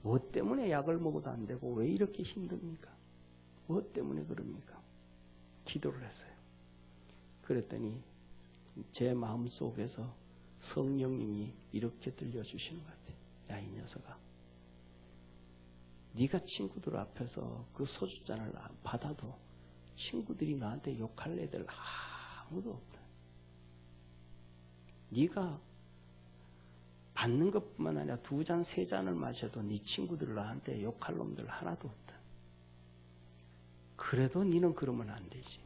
무엇 때문에 약을 먹어도 안 되고 왜 이렇게 힘듭니까? 무엇 때문에 그럽니까? 기도를 했어요. 그랬더니 제 마음속에서 성령님이 이렇게 들려주시는 것 같아요. 야, 이 녀석아, 네가 친구들 앞에서 그 소주잔을 받아도 친구들이 나한테 욕할 애들 아무도 없다. 네가 받는 것뿐만 아니라 2잔, 3잔을 마셔도 네 친구들 나한테 욕할 놈들 하나도 없다. 그래도 너는 그러면 안 되지.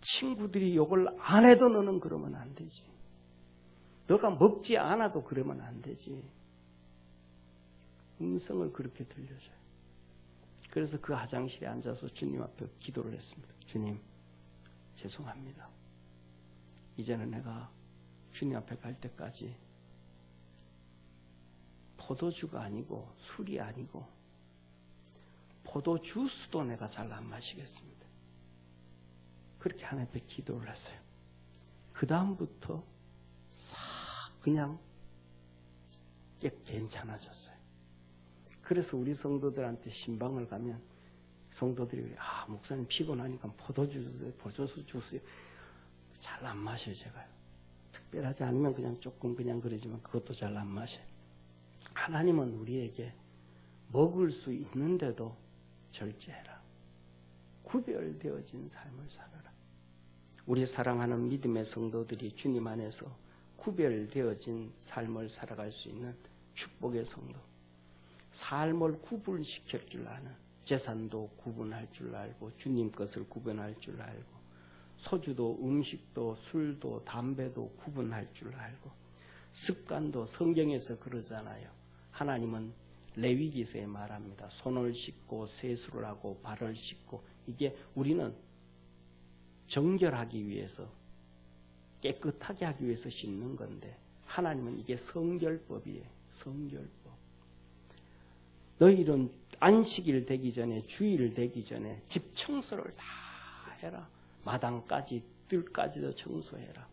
친구들이 욕을 안 해도 너는 그러면 안 되지. 너가 먹지 않아도 그러면 안 되지. 음성을 그렇게 들려줘요. 그래서 그 화장실에 앉아서 주님 앞에 기도를 했습니다. 주님, 죄송합니다. 이제는 내가 주님 앞에 갈 때까지 포도주가 아니고 술이 아니고 포도주스도 내가 잘 안 마시겠습니다. 그렇게 하나님 앞에 기도를 했어요. 그 다음부터 싹 그냥 괜찮아졌어요. 그래서 우리 성도들한테 신방을 가면 성도들이 목사님 피곤하니까 포도주 주세요. 잘 안 마셔요, 제가요. 특별하지 않으면 그냥 조금 그냥 그러지만 그것도 잘 안 마셔요. 하나님은 우리에게 먹을 수 있는데도 절제해라. 구별되어진 삶을 살아라. 우리 사랑하는 믿음의 성도들이 주님 안에서 구별되어진 삶을 살아갈 수 있는 축복의 성도. 삶을 구분시킬 줄 아는, 재산도 구분할 줄 알고 주님 것을 구분할 줄 알고 소주도 음식도 술도 담배도 구분할 줄 알고 습관도 성경에서 그러잖아요. 하나님은 레위기서에 말합니다. 손을 씻고 세수를 하고 발을 씻고 이게 우리는 정결하기 위해서 깨끗하게 하기 위해서 씻는 건데 하나님은 이게 성결법이에요. 성결법. 너희는 안식일 되기 전에 주일 되기 전에 집 청소를 다 해라. 마당까지 뜰까지도 청소해라.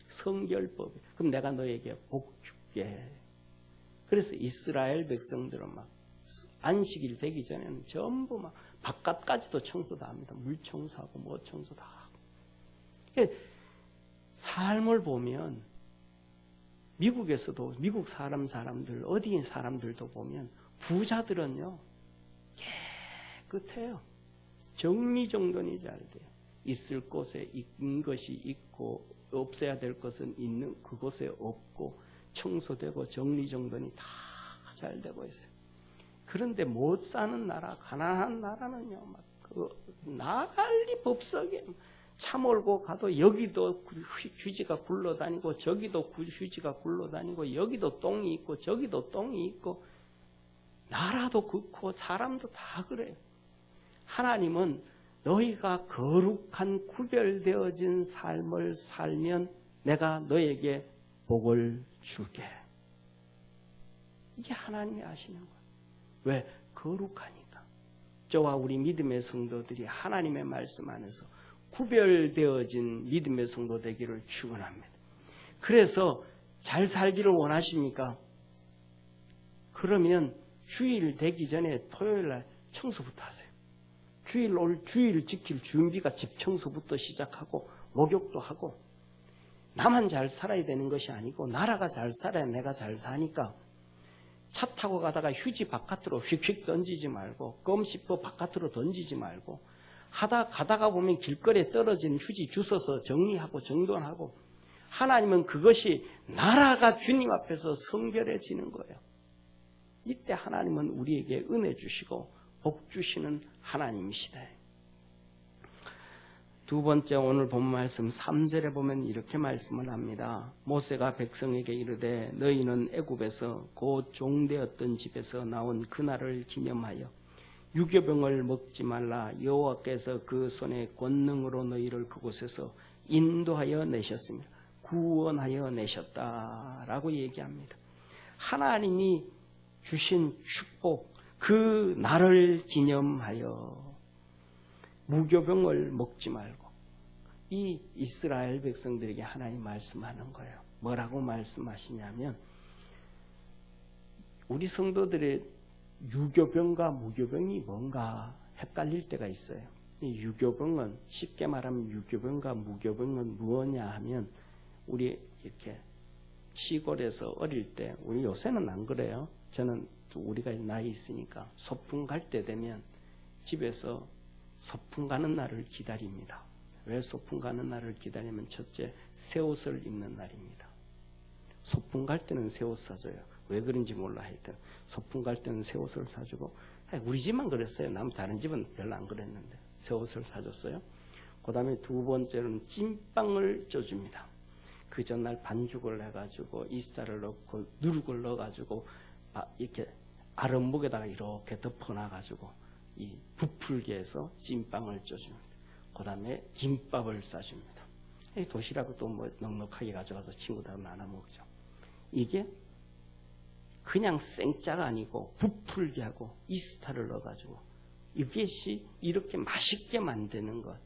성결법. 그럼 내가 너에게 복 줄게 해. 그래서 이스라엘 백성들은 막 안식일 되기 전에는 전부 막 바깥까지도 청소 다 합니다. 물 청소하고 뭐 청소 다 하고. 삶을 보면 미국에서도 미국 사람들 어디 사람들도 보면 부자들은요 깨끗해요. 정리정돈이 잘 돼요. 있을 곳에 있는 것이 있고 없어야 될 것은 있는 그곳에 없고 청소되고 정리정돈이 다 잘 되고 있어요. 그런데 못 사는 나라, 가난한 나라는요, 막 나갈리 법석에 차 몰고 가도 여기도 휴지가 굴러다니고 저기도 휴지가 굴러다니고 여기도 똥이 있고 저기도 똥이 있고 나라도 그렇고 사람도 다 그래요. 하나님은 너희가 거룩한 구별되어진 삶을 살면 내가 너에게 복을 줄게. 이게 하나님이 하시는 거예요. 왜? 거룩하니까. 저와 우리 믿음의 성도들이 하나님의 말씀 안에서 구별되어진 믿음의 성도 되기를 축원합니다. 그래서 잘 살기를 원하십니까? 그러면 주일 되기 전에 토요일날 청소부터 하세요. 주일 지킬 준비가 집 청소부터 시작하고 목욕도 하고, 나만 잘 살아야 되는 것이 아니고 나라가 잘 살아야 내가 잘 사니까 차 타고 가다가 휴지 바깥으로 휙휙 던지지 말고, 껌 씹어 바깥으로 던지지 말고, 가다가 보면 길거리에 떨어진 휴지 주워서 정리하고 정돈하고, 하나님은 그것이 나라가 주님 앞에서 성결해지는 거예요. 이때 하나님은 우리에게 은혜 주시고 복 주시는 하나님이시다. 두 번째, 오늘 본 말씀 3절에 보면 이렇게 말씀을 합니다. 모세가 백성에게 이르되 너희는 애굽에서 곧 종되었던 집에서 나온 그날을 기념하여 유교병을 먹지 말라. 여호와께서 그 손의 권능으로 너희를 그곳에서 인도하여 내셨으며 구원하여 내셨다라고 얘기합니다. 하나님이 주신 축복, 그 날을 기념하여 무교병을 먹지 말고, 이 이스라엘 백성들에게 하나님 말씀하는 거예요. 뭐라고 말씀하시냐면, 우리 성도들의 유교병과 무교병이 뭔가 헷갈릴 때가 있어요. 이 유교병은, 쉽게 말하면 유교병과 무교병은 무엇냐 하면, 우리 이렇게 시골에서 어릴 때, 우리 요새는 안 그래요. 저는 또 우리가 나이 있으니까 소풍 갈 때 되면 집에서 소풍 가는 날을 기다립니다. 왜 소풍 가는 날을 기다리면, 첫째, 새 옷을 입는 날입니다. 소풍 갈 때는 새 옷 사줘요. 왜 그런지 몰라 하여튼 소풍 갈 때는 새 옷을 사주고, 우리 집만 그랬어요. 다른 집은 별로 안 그랬는데 새 옷을 사줬어요. 그 다음에 두 번째는 찐빵을 쪄줍니다. 그 전날 반죽을 해가지고 이스타를 넣고 누룩을 넣어가지고 이렇게 아랫목에다가 이렇게 덮어놔가지고 이 부풀게 해서 찐빵을 쪄줍니다. 그 다음에 김밥을 싸줍니다. 도시락을 또 뭐 넉넉하게 가져가서 친구들하고 나눠 먹죠. 이게 그냥 생짜가 아니고 부풀게 하고 이스타를 넣어가지고 이것이 이렇게 맛있게 만드는 것,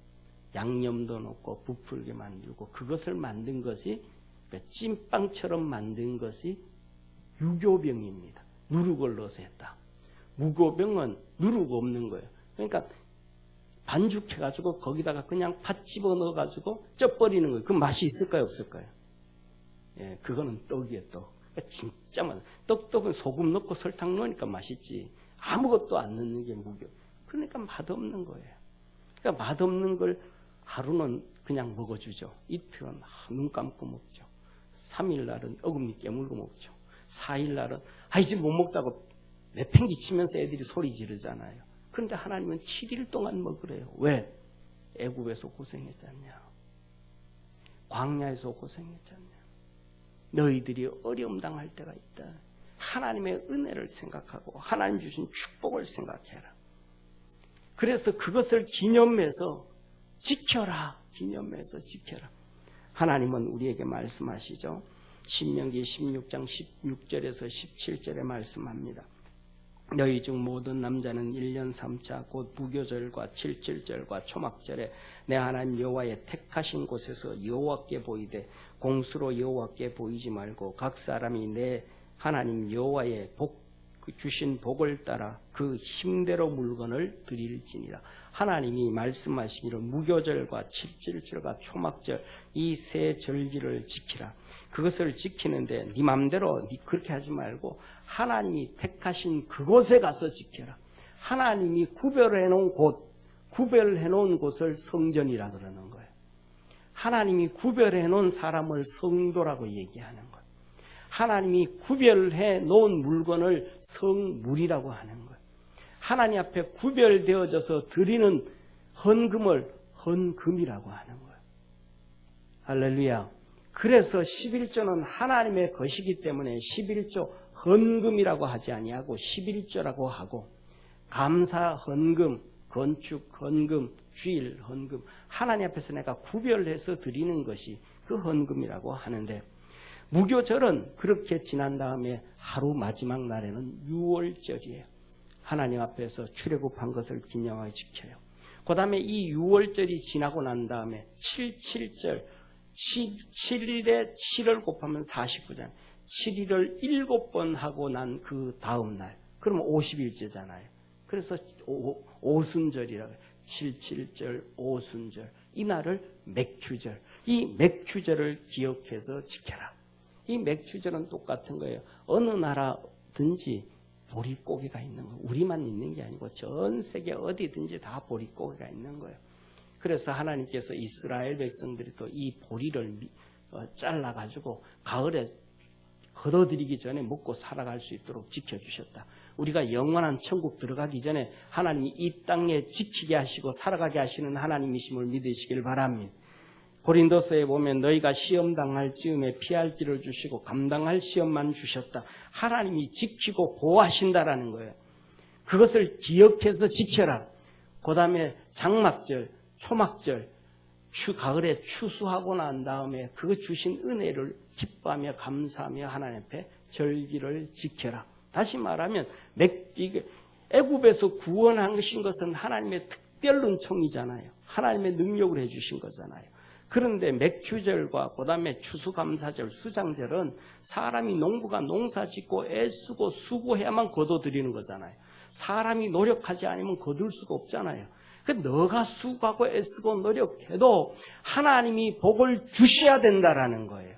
양념도 넣고 부풀게 만들고, 그것을 만든 것이, 그러니까 찐빵처럼 만든 것이 유교병입니다. 누룩을 넣어서 했다. 무교병은 누룩 없는 거예요. 그러니까 반죽해가지고 거기다가 그냥 팥 집어넣어가지고 쪄버리는 거예요. 그 맛이 있을까요, 없을까요? 예, 그거는 떡이에요, 떡. 그러니까 진짜 맛. 떡은 소금 넣고 설탕 넣으니까 맛있지. 아무것도 안 넣는 게 무교. 그러니까 맛없는 거예요. 그러니까 맛없는 걸 하루는 그냥 먹어주죠. 이틀은 눈 감고 먹죠. 3일날은 어금니 깨물고 먹죠. 4일날은 이제 못 먹다고 내팽개치면서 애들이 소리 지르잖아요. 그런데 하나님은 7일 동안 먹으래요. 왜? 애굽에서 고생했잖냐. 광야에서 고생했잖냐. 너희들이 어려움 당할 때가 있다. 하나님의 은혜를 생각하고 하나님 주신 축복을 생각해라. 그래서 그것을 기념해서 지켜라. 기념해서 지켜라. 하나님은 우리에게 말씀하시죠. 신명기 16장 16절에서 17절에 말씀합니다. 너희 중 모든 남자는 1년 3차 곧 무교절과 7.7절과 초막절에 내 하나님 여호와의 택하신 곳에서 여호와께 보이되 공수로 여호와께 보이지 말고 각 사람이 내 하나님 여호와의 주신 복을 따라 그 힘대로 물건을 드릴지니라. 하나님이 말씀하시기를 무교절과 7.7절과 초막절 이 세 절기를 지키라. 그것을 지키는데 네 맘대로 그렇게 하지 말고 하나님이 택하신 그곳에 가서 지켜라. 하나님이 구별해 놓은 곳을 성전이라 그러는 거예요. 하나님이 구별해 놓은 사람을 성도라고 얘기하는 거예요. 하나님이 구별해 놓은 물건을 성물이라고 하는 거예요. 하나님 앞에 구별되어져서 드리는 헌금을 헌금이라고 하는 거예요. 할렐루야. 그래서 11조는 하나님의 것이기 때문에 11조 헌금이라고 하지 아니하고 11조라고 하고 감사 헌금, 건축 헌금, 주일 헌금 하나님 앞에서 내가 구별해서 드리는 것이 그 헌금이라고 하는데 무교절은 그렇게 지난 다음에 하루 마지막 날에는 유월절이에요. 하나님 앞에서 출애굽한 것을 기념하여 지켜요. 그 다음에 이 유월절이 지나고 난 다음에 77절 7일에 7을 곱하면 49잖아요. 7일을 7번 하고 난 그 다음 날 그러면 50일째잖아요. 그래서 오순절이라고 해요. 77절 오순절 이 날을 맥추절 이 맥추절을 기억해서 지켜라. 이 맥추절은 똑같은 거예요. 어느 나라든지 보릿고개가 있는 거예요. 우리만 있는 게 아니고 전 세계 어디든지 다 보릿고개가 있는 거예요. 그래서 하나님께서 이스라엘 백성들이 또 이 보리를 잘라가지고 가을에 걷어들이기 전에 먹고 살아갈 수 있도록 지켜주셨다. 우리가 영원한 천국 들어가기 전에 하나님이 이 땅에 지키게 하시고 살아가게 하시는 하나님이심을 믿으시길 바랍니다. 고린도서에 보면 너희가 시험 당할 즈음에 피할 길을 주시고 감당할 시험만 주셨다. 하나님이 지키고 보호하신다라는 거예요. 그것을 기억해서 지켜라. 그 다음에 장막절, 초막절, 가을에 추수하고 난 다음에 그 주신 은혜를 기뻐하며 감사하며 하나님 앞에 절기를 지켜라. 다시 말하면 애굽에서 구원하신 것은 하나님의 특별 은총이잖아요. 하나님의 능력을 해주신 거잖아요. 그런데 맥추절과 그 다음에 추수감사절, 수장절은 사람이 농부가 농사짓고 애쓰고 수고해야만 거둬들이는 거잖아요. 사람이 노력하지 않으면 거둘 수가 없잖아요. 너가 수고하고 애쓰고 노력해도 하나님이 복을 주셔야 된다라는 거예요.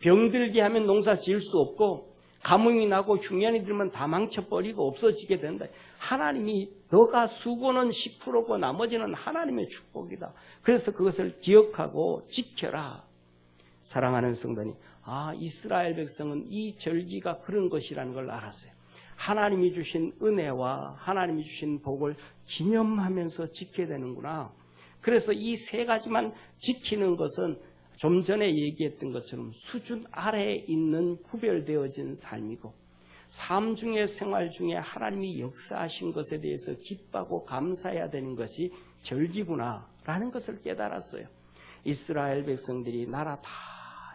병들게 하면 농사 지을 수 없고 가뭄이 나고 흉년이 들면 다 망쳐버리고 없어지게 된다. 하나님이 너가 수고는 10%고 나머지는 하나님의 축복이다. 그래서 그것을 기억하고 지켜라. 사랑하는 성도님, 이스라엘 백성은 이 절기가 그런 것이라는 걸 알았어요. 하나님이 주신 은혜와 하나님이 주신 복을 기념하면서 지켜야 되는구나. 그래서 이 세 가지만 지키는 것은 좀 전에 얘기했던 것처럼 수준 아래에 있는 구별되어진 삶이고 삶 중에 생활 중에 하나님이 역사하신 것에 대해서 기뻐하고 감사해야 되는 것이 절기구나라는 것을 깨달았어요. 이스라엘 백성들이 나라 다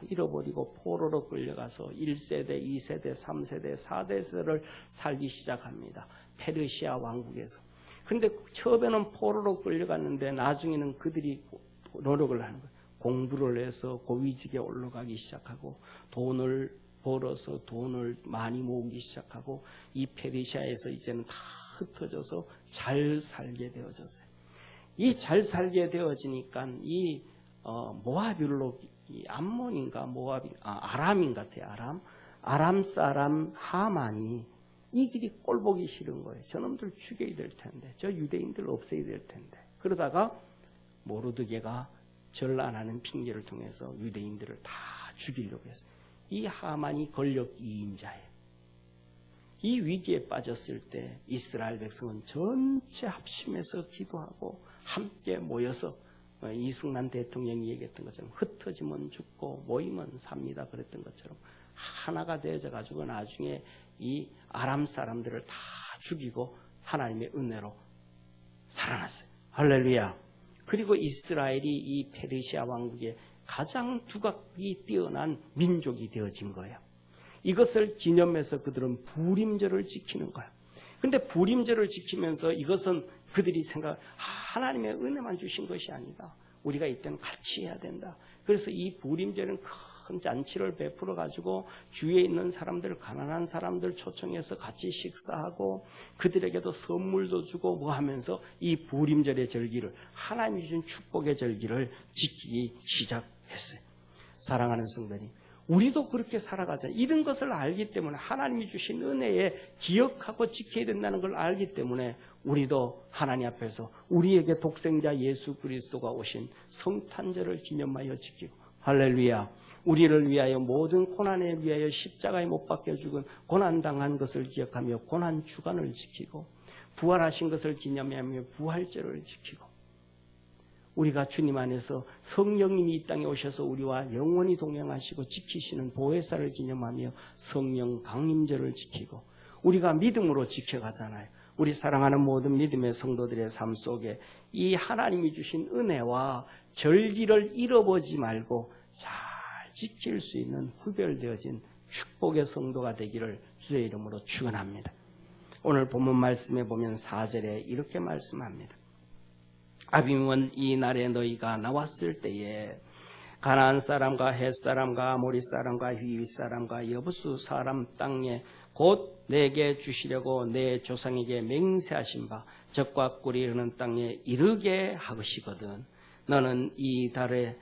잃어버리고 포로로 끌려가서 1세대, 2세대, 3세대, 4대세를 살기 시작합니다. 페르시아 왕국에서. 그런데 처음에는 포로로 끌려갔는데 나중에는 그들이 노력을 하는 거예요. 공부를 해서 고위직에 올라가기 시작하고 돈을 벌어서 돈을 많이 모으기 시작하고 이 페르시아에서 이제는 다 흩어져서 잘 살게 되어졌어요. 이 잘 살게 되어지니까 이 모압율로 이 암몬인가 아람인 같아요. 아람 사람 하만이 이 길이 꼴보기 싫은 거예요. 저놈들 죽여야 될 텐데 저 유대인들 없애야 될 텐데 그러다가 모르드게가 절 안 하는 핑계를 통해서 유대인들을 다 죽이려고 했어요. 이 하만이 권력 2인자예요. 이 위기에 빠졌을 때 이스라엘 백성은 전체 합심해서 기도하고 함께 모여서 이승만 대통령이 얘기했던 것처럼 흩어지면 죽고 모이면 삽니다 그랬던 것처럼 하나가 되어져 가지고 나중에 이 아람 사람들을 다 죽이고 하나님의 은혜로 살아났어요. 할렐루야. 그리고 이스라엘이 이 페르시아 왕국의 가장 두각이 뛰어난 민족이 되어진 거예요. 이것을 기념해서 그들은 부림절을 지키는 거예요. 그런데 부림절을 지키면서 이것은 그들이 하나님의 은혜만 주신 것이 아니다. 우리가 이때는 같이 해야 된다. 그래서 이 부림절은 큰 잔치를 베풀어 가지고 주위에 있는 사람들, 가난한 사람들 초청해서 같이 식사하고 그들에게도 선물도 주고 뭐 하면서 이 부림절의 절기를 하나님이 주신 축복의 절기를 지키기 시작했어요. 사랑하는 성도님, 우리도 그렇게 살아가잖아요. 이런 것을 알기 때문에 하나님이 주신 은혜에 기억하고 지켜야 된다는 걸 알기 때문에 우리도 하나님 앞에서 우리에게 독생자 예수 그리스도가 오신 성탄절을 기념하여 지키고 할렐루야. 우리를 위하여 모든 고난에 위하여 십자가에 못 박혀 죽은 고난당한 것을 기억하며 고난 주간을 지키고 부활하신 것을 기념하며 부활절을 지키고 우리가 주님 안에서 성령님이 이 땅에 오셔서 우리와 영원히 동행하시고 지키시는 보혜사를 기념하며 성령 강림절을 지키고 우리가 믿음으로 지켜가잖아요. 우리 사랑하는 모든 믿음의 성도들의 삶 속에 이 하나님이 주신 은혜와 절기를 잃어보지 말고 잘 지킬 수 있는 구별되어진 축복의 성도가 되기를 주의 이름으로 축원합니다. 오늘 본문 말씀에 보면 4절에 이렇게 말씀합니다. 아비몬 이 날에 너희가 나왔을 때에 가나안 사람과 헷 사람과 아모리 사람과 히위 사람과 여부수 사람 땅에 곧 내게 주시려고 내 조상에게 맹세하신 바 적과 꿀이 흐르는 땅에 이르게 하시거든. 너는 이 달에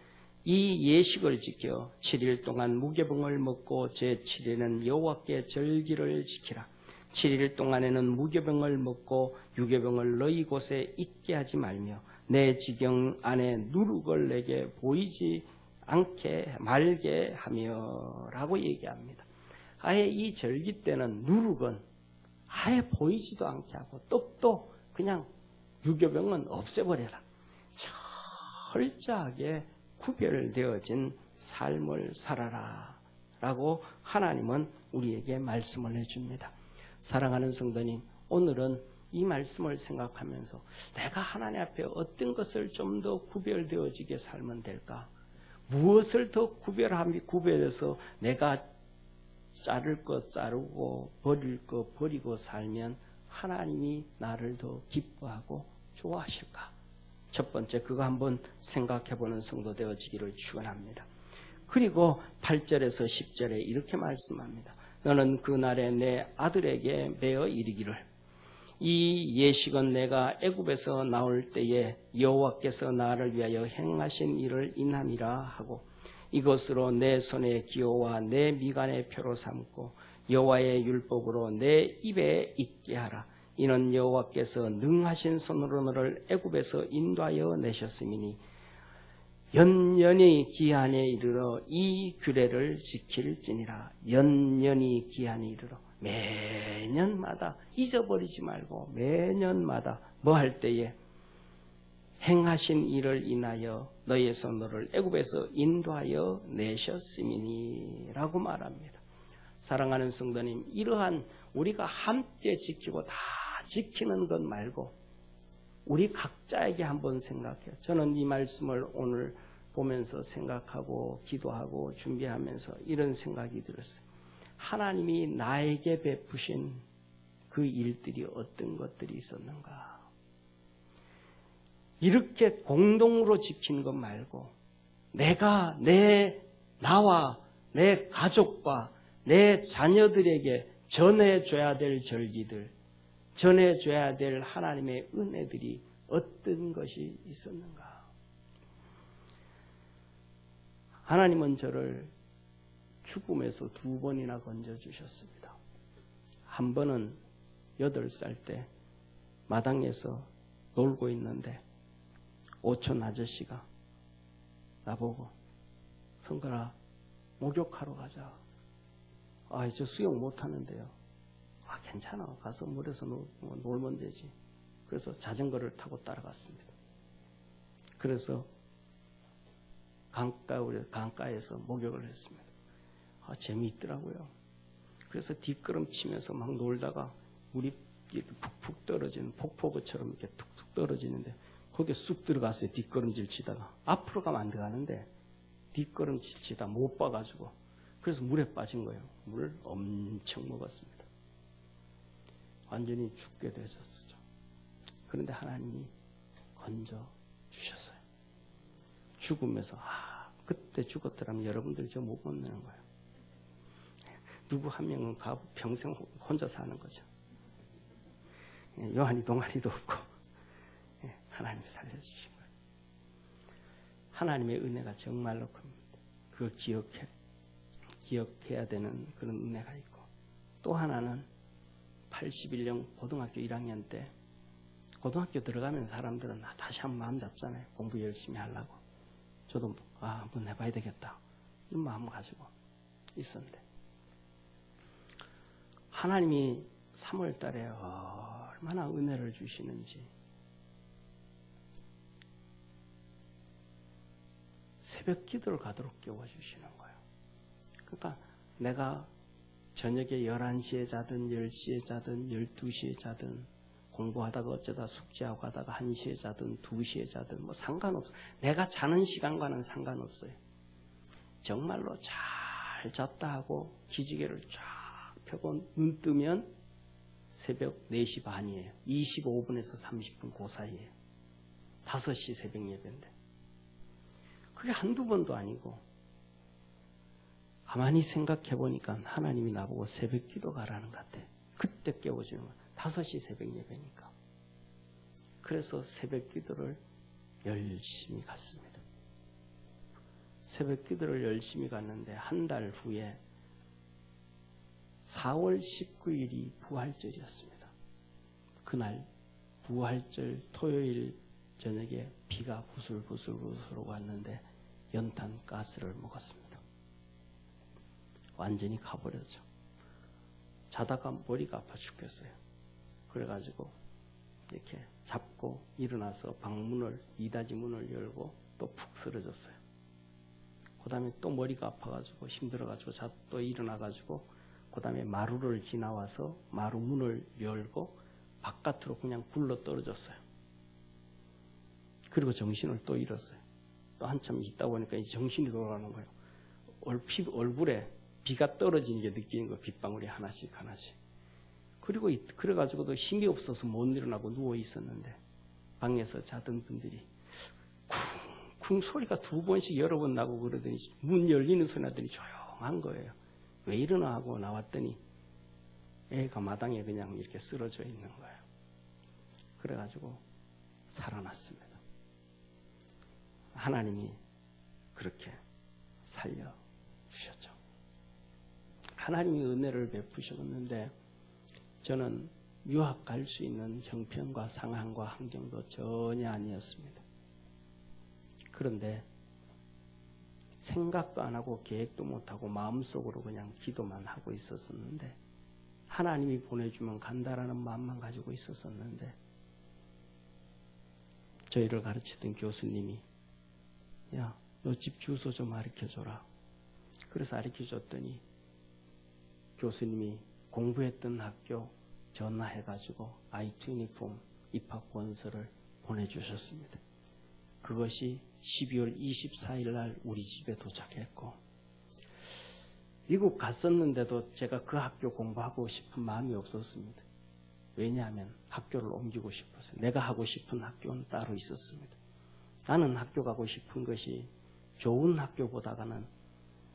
이 예식을 지켜 7일 동안 무교병을 먹고 제7일에는 여호와께 절기를 지키라. 7일 동안에는 무교병을 먹고 유교병을 너희 곳에 있게 하지 말며 내 지경 안에 누룩을 내게 보이지 않게 말게 하며 라고 얘기합니다. 아예 이 절기 때는 누룩은 아예 보이지도 않게 하고 떡도 그냥 유교병은 없애버려라. 철저하게 구별되어진 삶을 살아라 라고 하나님은 우리에게 말씀을 해줍니다. 사랑하는 성도님, 오늘은 이 말씀을 생각하면서 내가 하나님 앞에 어떤 것을 좀 더 구별되어지게 살면 될까? 무엇을 더 구별해서 내가 자를 것 자르고 버릴 것 버리고 살면 하나님이 나를 더 기뻐하고 좋아하실까? 첫 번째 그거 한번 생각해보는 성도 되어지기를 축원합니다. 그리고 8절에서 10절에 이렇게 말씀합니다. 너는 그날에 내 아들에게 매어 이르기를 이 예식은 내가 애굽에서 나올 때에 여호와께서 나를 위하여 행하신 일을 인함이라 하고 이것으로 내 손의 기호와 내 미간의 표로 삼고 여호와의 율법으로 내 입에 있게 하라. 이는 여호와께서 능하신 손으로 너를 애굽에서 인도하여 내셨음이니 연년이 기한에 이르러 이 규례를 지킬지니라. 연년이 기한에 이르러 매년마다 잊어버리지 말고 매년마다 뭐 할 때에 행하신 일을 인하여 너희의 손으로를 애굽에서 인도하여 내셨음이니 라고 말합니다. 사랑하는 성도님, 이러한 우리가 함께 지키고 다 지키는 것 말고 우리 각자에게 한번 생각해요. 저는 이 말씀을 오늘 보면서 생각하고 기도하고 준비하면서 이런 생각이 들었어요. 하나님이 나에게 베푸신 그 일들이 어떤 것들이 있었는가? 이렇게 공동으로 지키는 것 말고 내가 나와 내 가족과 내 자녀들에게 전해줘야 될 절기들, 전해줘야 될 하나님의 은혜들이 어떤 것이 있었는가? 하나님은 저를 죽음에서 2번이나 건져주셨습니다. 한 번은 8살 때 마당에서 놀고 있는데 오촌 아저씨가 나보고 성근아 목욕하러 가자. 저 수영 못하는데요. 괜찮아. 가서 물에서 놀면 되지. 그래서 자전거를 타고 따라갔습니다. 그래서 강가에서 목욕을 했습니다. 재미있더라고요. 그래서 뒷걸음치면서 막 놀다가 물이 푹푹 떨어지는 폭포구처럼 이렇게 툭툭 떨어지는데 거기에 쑥 들어갔어요. 뒷걸음질 치다가. 앞으로 가면 안 들어가는데 뒷걸음질 치다 못 봐가지고 그래서 물에 빠진 거예요. 물을 엄청 먹었습니다. 완전히 죽게 되셨었죠. 그런데 하나님이 건져 주셨어요. 죽으면서 그때 죽었더라면 여러분들 저 못 건너는 거예요. 누구 한 명은 가고 평생 혼자 사는 거죠. 요한이 동아리도 없고 하나님이 살려주신 거예요. 하나님의 은혜가 정말로 큽니다. 그걸 기억해야 되는 그런 은혜가 있고 또 하나는 81년 고등학교 1학년 때 고등학교 들어가면 사람들은 다시 한번 마음 잡잖아요. 공부 열심히 하려고. 저도 한번 해봐야 되겠다 이런 마음 가지고 있었는데 하나님이 3월 달에 얼마나 은혜를 주시는지 새벽 기도를 가도록 깨워주시는 거예요. 그러니까 내가 저녁에 11시에 자든 10시에 자든 12시에 자든 공부하다가 어쩌다 숙제하고 하다가 1시에 자든 2시에 자든 뭐 상관없어요. 내가 자는 시간과는 상관없어요. 정말로 잘 잤다 하고 기지개를 쫙 펴고 눈 뜨면 새벽 4시 반이에요. 25분에서 30분 그 사이에 5시 새벽 예배인데 그게 한두 번도 아니고 가만히 생각해 보니까 하나님이 나보고 새벽 기도 가라는 것 같아. 그때 깨워주는 거야. 5시 새벽 예배니까. 그래서 새벽 기도를 열심히 갔습니다. 새벽 기도를 열심히 갔는데 한 달 후에 4월 19일이 부활절이었습니다. 그날 부활절 토요일 저녁에 비가 부슬부슬 왔는데 연탄 가스를 먹었습니다. 완전히 가버렸죠. 자다가 머리가 아파 죽겠어요. 그래가지고 이렇게 잡고 일어나서 방문을 2다지 문을 열고 또 푹 쓰러졌어요. 그 다음에 또 머리가 아파가지고 힘들어가지고 또 일어나가지고 그 다음에 마루를 지나와서 마루 문을 열고 바깥으로 그냥 굴러 떨어졌어요. 그리고 정신을 또 잃었어요. 또 한참 있다 보니까 이제 정신이 돌아가는 거예요. 얼굴에 비가 떨어지는 게 느끼는 거예요. 빗방울이 하나씩 하나씩. 그리고 그래가지고도 힘이 없어서 못 일어나고 누워 있었는데 방에서 자던 분들이 쿵쿵 소리가 2번씩 여러 번 나고 그러더니 문 열리는 소리 나더니 조용한 거예요. 왜 이러나 하고 나왔더니 애가 마당에 그냥 이렇게 쓰러져 있는 거예요. 그래가지고 살아났습니다. 하나님이 그렇게 살려주셨죠. 하나님이 은혜를 베푸셨는데 저는 유학 갈 수 있는 형편과 상황과 환경도 전혀 아니었습니다. 그런데 생각도 안 하고 계획도 못하고 마음속으로 그냥 기도만 하고 있었었는데 하나님이 보내주면 간다라는 마음만 가지고 있었었는데 저희를 가르치던 교수님이 야, 너 집 주소 좀 가르쳐줘라. 그래서 가르쳐줬더니 교수님이 공부했던 학교 전화해가지고 I-24 입학 원서를 보내주셨습니다. 그것이 12월 24일 날 우리 집에 도착했고 미국 갔었는데도 제가 그 학교 공부하고 싶은 마음이 없었습니다. 왜냐하면 학교를 옮기고 싶어서 내가 하고 싶은 학교는 따로 있었습니다. 나는 학교 가고 싶은 것이 좋은 학교보다는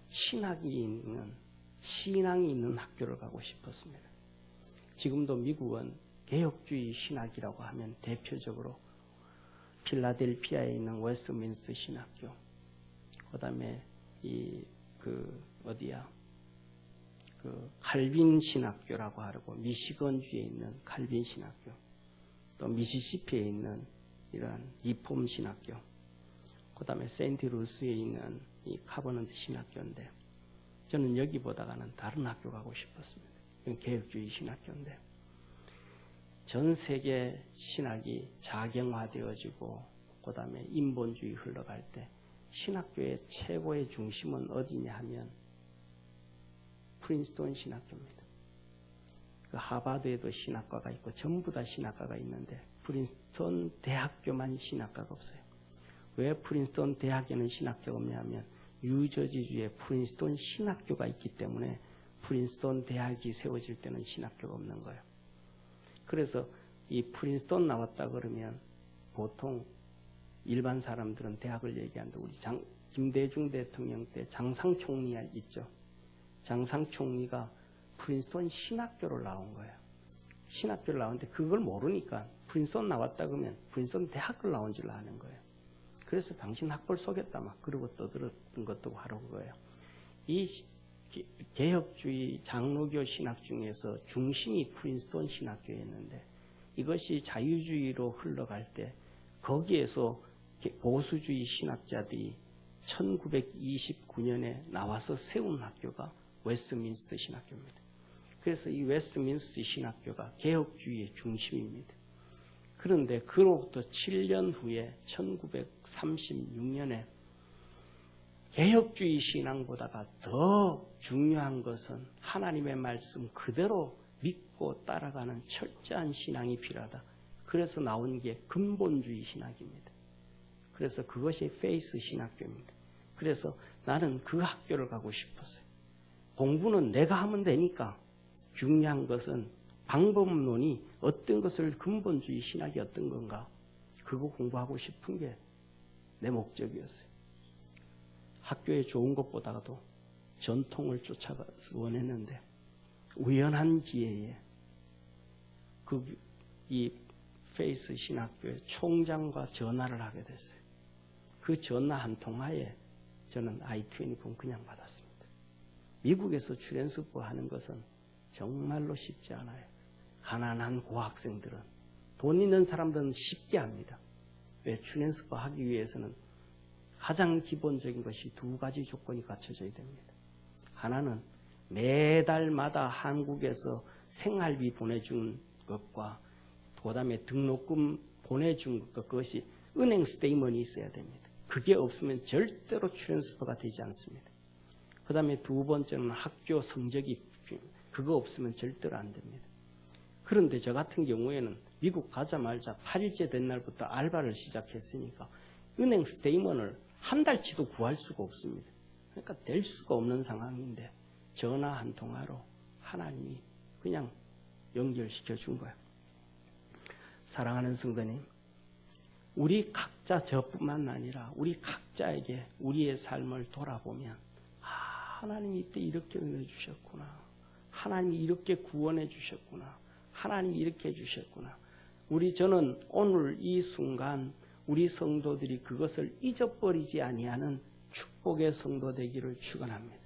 신앙이 있는 학교를 가고 싶었습니다. 지금도 미국은 개혁주의 신학이라고 하면 대표적으로 필라델피아에 있는 웨스트민스터 신학교, 그 다음에 칼빈 신학교라고 하고 미시건주에 있는 칼빈 신학교, 또 미시시피에 있는 이런 리폼 신학교, 그 다음에 세인트루스에 있는 이 카버넌트 신학교인데 저는 여기보다는 다른 학교 가고 싶었습니다. 이건 개혁주의 신학교인데 전 세계 신학이 자경화되어지고 그 다음에 인본주의 흘러갈 때 신학교의 최고의 중심은 어디냐 하면 프린스턴 신학교입니다. 그 하버드에도 신학과가 있고 전부 다 신학과가 있는데 프린스턴 대학교만 신학과가 없어요. 왜 프린스턴 대학에는 신학교가 없냐면 뉴저지주에 프린스턴 신학교가 있기 때문에 프린스턴 대학이 세워질 때는 신학교가 없는 거예요. 그래서 이 프린스턴 나왔다 그러면 보통 일반 사람들은 대학을 얘기하는데 우리 김대중 대통령 때 장상 총리 있죠. 장상 총리가 프린스턴 신학교를 나온 거예요. 신학교를 나왔는데 그걸 모르니까 프린스턴 나왔다 그러면 프린스턴 대학을 나온 줄 아는 거예요. 그래서 당신 학벌 속였다 막 그러고 떠들었던 것도 바로 그거예요. 이 개혁주의 장로교 신학 중에서 중심이 프린스턴 신학교였는데 이것이 자유주의로 흘러갈 때 거기에서 보수주의 신학자들이 1929년에 나와서 세운 학교가 웨스트민스터 신학교입니다. 그래서 이 웨스트민스터 신학교가 개혁주의의 중심입니다. 그런데 그로부터 7년 후에 1936년에 개혁주의 신앙보다가 더 중요한 것은 하나님의 말씀 그대로 믿고 따라가는 철저한 신앙이 필요하다. 그래서 나온 게 근본주의 신학입니다. 그래서 그것이 페이스 신학교입니다. 그래서 나는 그 학교를 가고 싶었어요. 공부는 내가 하면 되니까 중요한 것은 방법론이 어떤 것을 근본주의 신학이 어떤 건가 그거 공부하고 싶은 게 내 목적이었어요. 학교에 좋은 것보다도 전통을 쫓아가서 원했는데 우연한 기회에 이 페이스 신학교의 총장과 전화를 하게 됐어요. 그 전화 한 통화에 저는 I-24 그냥 받았습니다. 미국에서 출연습부 하는 것은 정말로 쉽지 않아요. 가난한 고학생들은, 돈 있는 사람들은 쉽게 합니다. 왜? 출연습부 하기 위해서는 가장 기본적인 것이 두 가지 조건이 갖춰져야 됩니다. 하나는 매달마다 한국에서 생활비 보내준 것과 그다음에 등록금 보내준 것과 그것이 은행 스테이먼이 있어야 됩니다. 그게 없으면 절대로 출연스퍼가 되지 않습니다. 그 다음에 두 번째는 학교 성적이 그거 없으면 절대로 안 됩니다. 그런데 저 같은 경우에는 미국 가자마자 8일째 된 날부터 알바를 시작했으니까 은행 스테이먼을 한 달치도 구할 수가 없습니다. 그러니까 될 수가 없는 상황인데 전화 한 통화로 하나님이 그냥 연결시켜 준 거예요. 사랑하는 성도님, 우리 각자 저뿐만 아니라 우리 각자에게 우리의 삶을 돌아보면 하나님이 이때 이렇게 은혜 주셨구나. 하나님이 이렇게 구원해 주셨구나. 하나님이 이렇게 해주셨구나. 저는 오늘 이 순간 우리 성도들이 그것을 잊어버리지 아니하는 축복의 성도 되기를 축원합니다.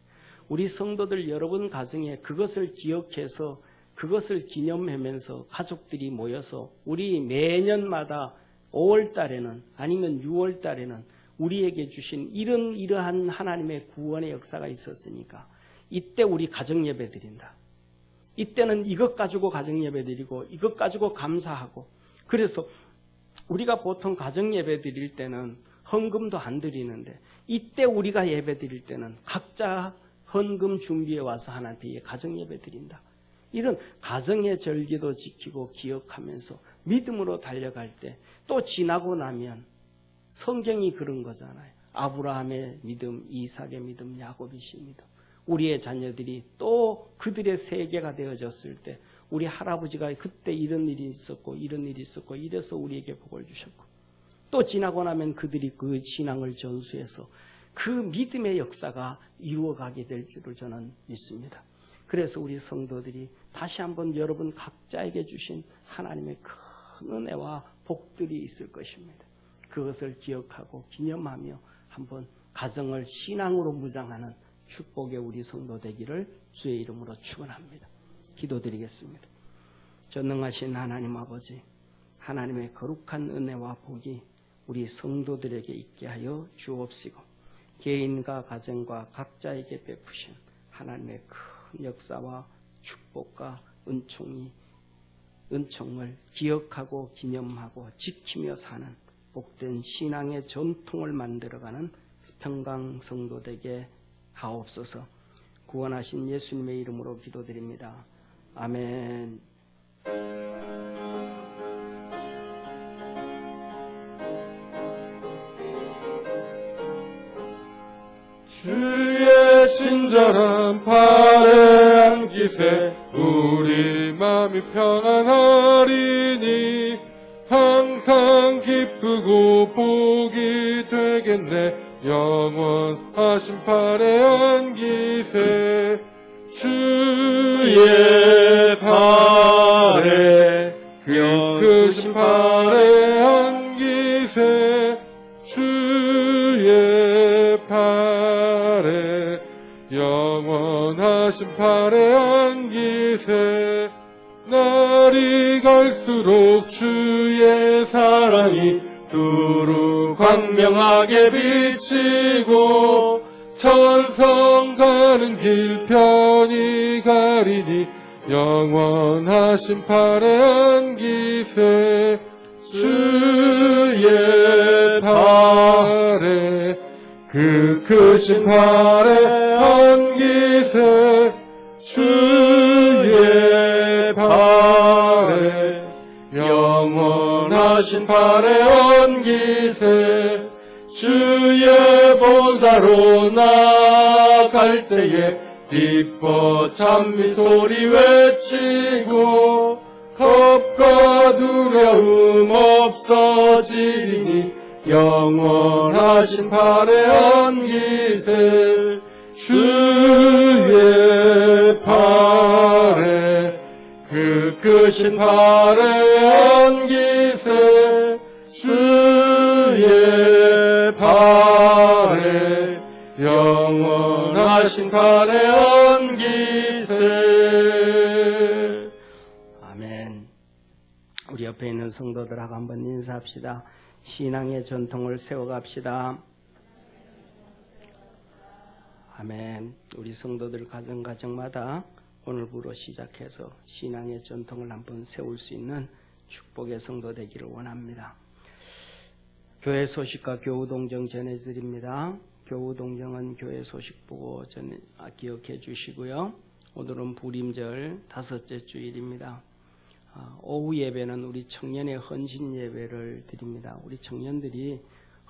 우리 성도들 여러분 가정에 그것을 기억해서 그것을 기념하면서 가족들이 모여서 우리 매년마다 5월 달에는 아니면 6월 달에는 우리에게 주신 이러한 하나님의 구원의 역사가 있었으니까 이때 우리 가정 예배 드린다. 이때는 이것 가지고 가정 예배 드리고 이것 가지고 감사하고 그래서 우리가 보통 가정 예배 드릴 때는 헌금도 안 드리는데 이때 우리가 예배 드릴 때는 각자 헌금 준비해 와서 하나님께 가정 예배 드린다. 이런 가정의 절기도 지키고 기억하면서 믿음으로 달려갈 때 또 지나고 나면 성경이 그런 거잖아요. 아브라함의 믿음, 이삭의 믿음, 야곱의 믿음. 우리의 자녀들이 또 그들의 세계가 되어졌을 때 우리 할아버지가 그때 이런 일이 있었고 이런 일이 있었고 이래서 우리에게 복을 주셨고 또 지나고 나면 그들이 그 신앙을 전수해서 그 믿음의 역사가 이루어가게 될 줄을 저는 믿습니다. 그래서 우리 성도들이 다시 한번 여러분 각자에게 주신 하나님의 큰 은혜와 복들이 있을 것입니다. 그것을 기억하고 기념하며 한번 가정을 신앙으로 무장하는 축복의 우리 성도 되기를 주의 이름으로 축원합니다. 기도드리겠습니다. 전능하신 하나님 아버지, 하나님의 거룩한 은혜와 복이 우리 성도들에게 있게 하여 주옵시고 개인과 가정과 각자에게 베푸신 하나님의 큰 역사와 축복과 은총을 기억하고 기념하고 지키며 사는 복된 신앙의 전통을 만들어가는 평강 성도 되게 하옵소서. 구원하신 예수님의 이름으로 기도드립니다. 아멘. 주의 친절한 팔에 안기세 우리 마음이 평안하리니 항상 기쁘고 복이 되겠네. 영원하신 팔에 안기세 주의 팔에 크신 팔에 안기세 주의 팔에 영원하신 팔에 안기세 날이 갈수록 주의 사랑이 두루 광명하게 비치고 천성 가는 길 편히 가리니 영원하신 팔에 안기세 주의 팔에 그 크신 팔에 안기세 주의 팔에 영원하신 팔에 안기세 주의 보좌로 나갈 때에 기뻐 찬미 소리 외치고 겁과 두려움 없어지리니 영원하신 팔에 안기세 주의 팔에 그 크신 팔에 안기세 주의 팔에 영원하신 팔에 안기세. 아멘. 우리 옆에 있는 성도들하고 한번 인사합시다. 신앙의 전통을 세워갑시다. 아멘. 우리 성도들 가정가정마다 오늘부로 시작해서 신앙의 전통을 한번 세울 수 있는 축복의 성도 되기를 원합니다. 교회 소식과 교우동정 전해드립니다. 교우동정은 교회 소식 보고 기억해 주시고요. 오늘은 부림절 5째 주일입니다. 오후 예배는 우리 청년의 헌신 예배를 드립니다. 우리 청년들이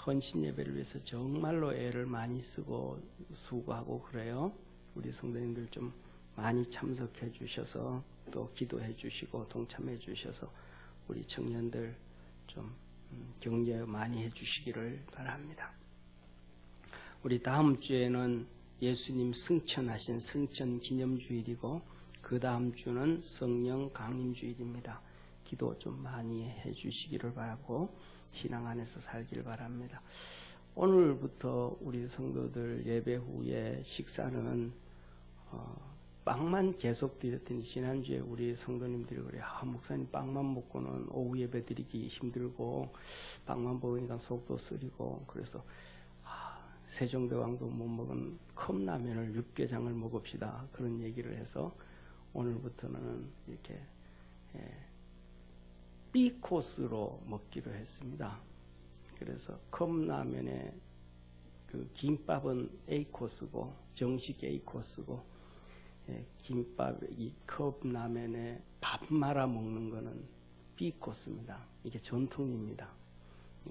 헌신 예배를 위해서 정말로 애를 많이 쓰고 수고하고 그래요. 우리 성도님들 좀 많이 참석해 주셔서 또 기도해 주시고 동참해 주셔서 우리 청년들 좀 격려 많이 해 주시기를 바랍니다. 우리 다음 주에는 예수님 승천하신 승천 기념주일이고 그 다음 주는 성령 강림주일입니다. 기도 좀 많이 해 주시기를 바라고 신앙 안에서 살기를 바랍니다. 오늘부터 우리 성도들 예배 후에 식사는 빵만 계속 드렸더니 지난주에 우리 성도님들이 그래 목사님 빵만 먹고는 오후 예배 드리기 힘들고 빵만 먹으니까 속도 쓰리고 그래서 세종대왕도 못 먹은 컵라면을 육개장을 먹읍시다 그런 얘기를 해서 오늘부터는 이렇게 B코스로 먹기로 했습니다. 그래서 컵라면에 그 김밥은 A코스고 정식 A코스고 김밥 이 컵라면에 밥 말아 먹는 거는 B코스입니다. 이게 전통입니다.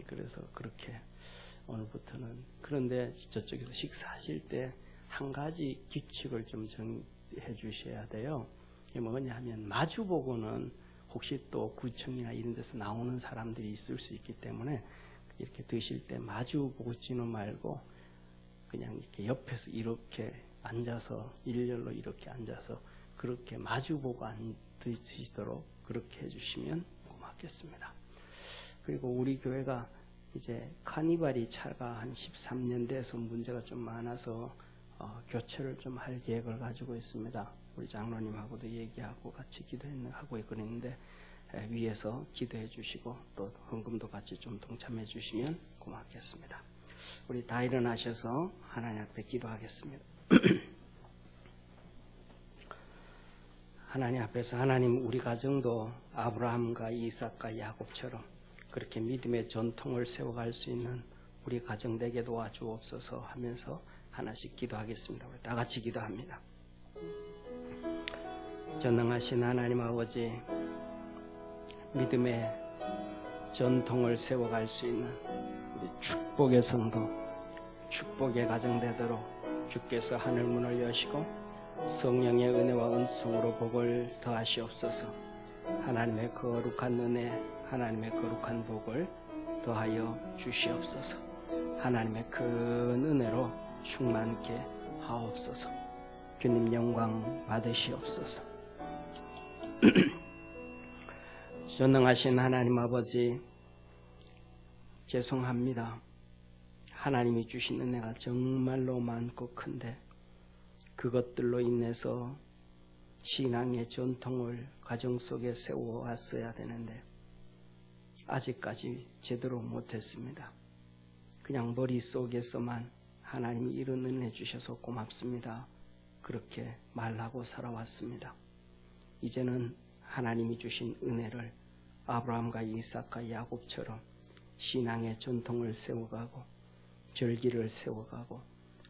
그래서 그렇게 오늘부터는 그런데 저쪽에서 식사하실 때 한 가지 규칙을 좀 정해 주셔야 돼요. 이게 뭐냐 하면 마주보고는 혹시 또 구청이나 이런 데서 나오는 사람들이 있을 수 있기 때문에 이렇게 드실 때 마주보지는 말고 그냥 이렇게 옆에서 이렇게 앉아서 일렬로 이렇게 앉아서 그렇게 마주보고 드시도록 그렇게 해주시면 고맙겠습니다. 그리고 우리 교회가 이제 카니발이 차가 한 13년 돼서 문제가 좀 많아서 교체를 좀 할 계획을 가지고 있습니다. 우리 장로님하고도 얘기하고 같이 기도하고 그랬는데 위에서 기도해 주시고 또 헌금도 같이 좀 동참해 주시면 고맙겠습니다. 우리 다 일어나셔서 하나님 앞에 기도하겠습니다. 하나님 앞에서 하나님 우리 가정도 아브라함과 이삭과 야곱처럼 그렇게 믿음의 전통을 세워갈 수 있는 우리 가정 되게 도와주옵소서 하면서 하나씩 기도하겠습니다. 우리 다 같이 기도합니다. 전능하신 하나님 아버지, 믿음의 전통을 세워갈 수 있는 우리 축복의 성도, 축복의 가정 되도록 주께서 하늘 문을 여시고 성령의 은혜와 은총으로 복을 더하시옵소서. 하나님의 거룩한 은혜, 하나님의 거룩한 복을 더하여 주시옵소서. 하나님의 큰 은혜로 충만케 하옵소서. 주님 영광 받으시옵소서. 전능하신 하나님 아버지, 죄송합니다. 하나님이 주신 은혜가 정말로 많고 큰데 그것들로 인해서 신앙의 전통을 가정 속에 세워왔어야 되는데 아직까지 제대로 못했습니다. 그냥 머릿속에서만 하나님이 이런 은혜 주셔서 고맙습니다. 그렇게 말하고 살아왔습니다. 이제는 하나님이 주신 은혜를 아브라함과 이삭과 야곱처럼 신앙의 전통을 세워가고 절기를 세워가고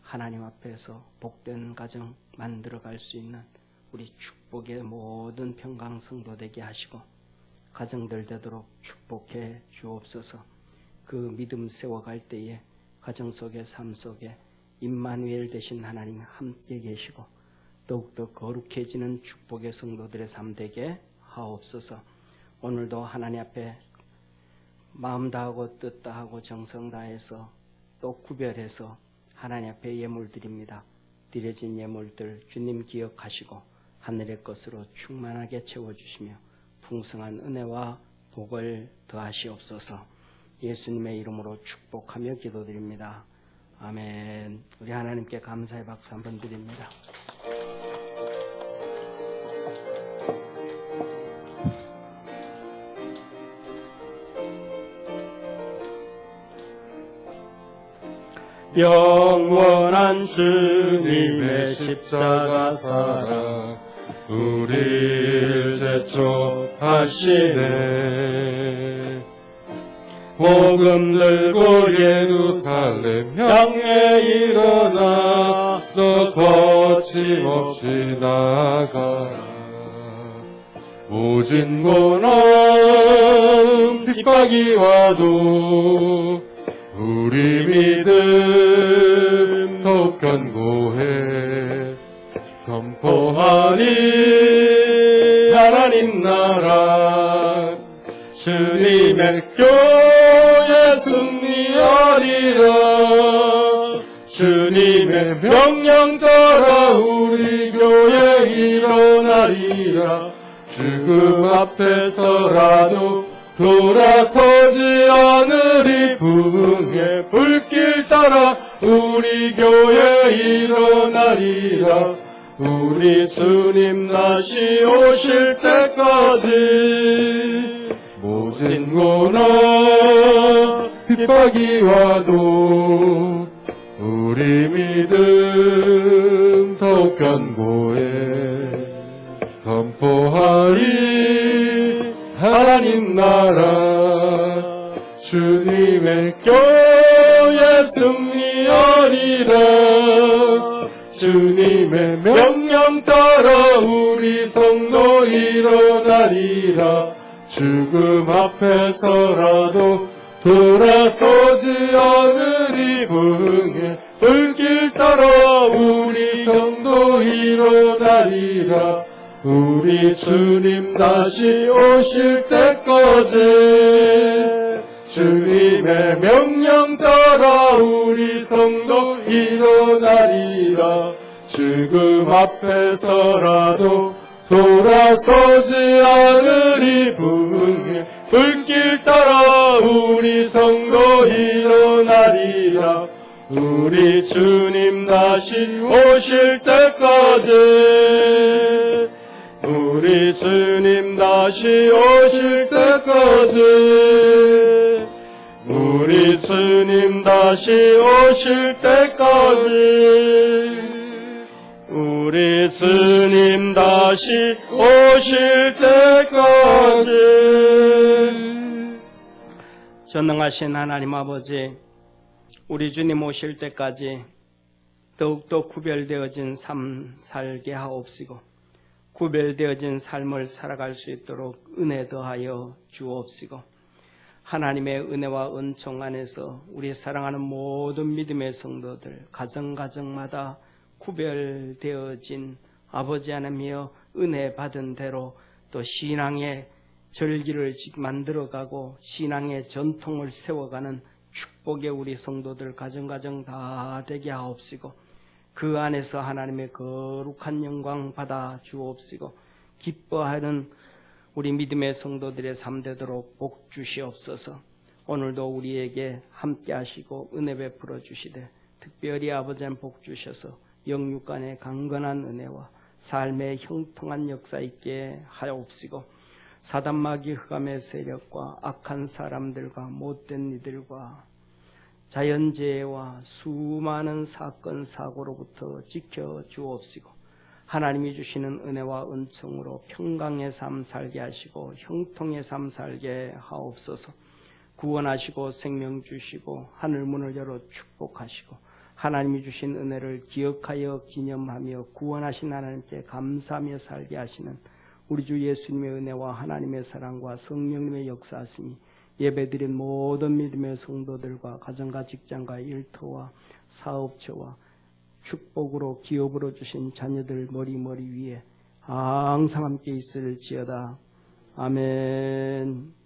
하나님 앞에서 복된 가정 만들어갈 수 있는 우리 축복의 모든 평강성도 되게 하시고 가정들 되도록 축복해 주옵소서. 그 믿음 세워갈 때에 가정 속의 삶 속에 임마누엘 되신 하나님 함께 계시고 더욱더 거룩해지는 축복의 성도들의 삶 되게 하옵소서. 오늘도 하나님 앞에 마음 다하고 뜻 다하고 정성 다해서 또 구별해서 하나님 앞에 예물 드립니다. 드려진 예물들 주님 기억하시고 하늘의 것으로 충만하게 채워주시며 풍성한 은혜와 복을 더하시옵소서. 예수님의 이름으로 축복하며 기도드립니다. 아멘. 우리 하나님께 감사의 박수 한번 드립니다. 영원한 주님의 십자가 사랑 우리를 제촉하시네. 복음 들고 예루살렘 향해 일어나 너 거침없이 나아가라. 모진 고난 핍박이 와도 우리 믿음 더욱 견고해 선포하리. 하나님 나라 주님의 교회 승리하리라. 주님의 명령 따라 우리 교회 일어나리라. 죽음 앞에서라도 돌아서지 않으리. 부흥의 불길 따라 우리 교회 일어나리라. 우리 주님 다시 오실 때까지 모진 고난 핍박이 와도 우리 믿음 더욱 견고해 선포하리. 하나님 나라 주님의 교회 승리하리라. 주님의 명령 따라 우리 성도 일어나리라. 죽음 앞에서라도 돌아서지 않으리. 부흥의 불길 따라 우리 성도 일어나리라. 우리 주님 다시 오실 때까지 주님의 명령 따라 우리 성도 일어나리라. 죽음 앞에서라도 돌아서지 않으리. 부흥의 불길 따라 우리 성도 일어나리라. 우리 주님 다시 오실 때까지 우리 주님 다시 오실 때까지 우리 주님 다시 오실 때까지 우리 주님 다시 오실 때까지. 전능하신 하나님 아버지, 우리 주님 오실 때까지 더욱더 구별되어진 삶 살게 하옵시고 구별되어진 삶을 살아갈 수 있도록 은혜 더하여 주옵시고 하나님의 은혜와 은총 안에서 우리 사랑하는 모든 믿음의 성도들 가정가정마다 구별되어진 아버지 하나님이여 은혜 받은 대로 또 신앙의 절기를 만들어가고 신앙의 전통을 세워가는 축복의 우리 성도들 가정가정 다 되게 하옵시고 그 안에서 하나님의 거룩한 영광 받아 주옵시고 기뻐하는 우리 믿음의 성도들의 삶 되도록 복 주시옵소서. 오늘도 우리에게 함께 하시고 은혜 베풀어 주시되 특별히 아버지는 복 주셔서 영육간의 강건한 은혜와 삶의 형통한 역사 있게 하옵시고 사단마귀 흑암의 세력과 악한 사람들과 못된 이들과 자연재해와 수많은 사건 사고로부터 지켜 주옵시고 하나님이 주시는 은혜와 은총으로 평강의 삶 살게 하시고 형통의 삶 살게 하옵소서. 구원하시고 생명 주시고 하늘 문을 열어 축복하시고 하나님이 주신 은혜를 기억하여 기념하며 구원하신 하나님께 감사하며 살게 하시는 우리 주 예수님의 은혜와 하나님의 사랑과 성령님의 역사하심이 예배드린 모든 믿음의 성도들과 가정과 직장과 일터와 사업처와 축복으로 기업으로 주신 자녀들 머리 위에 항상 함께 있을지어다. 아멘.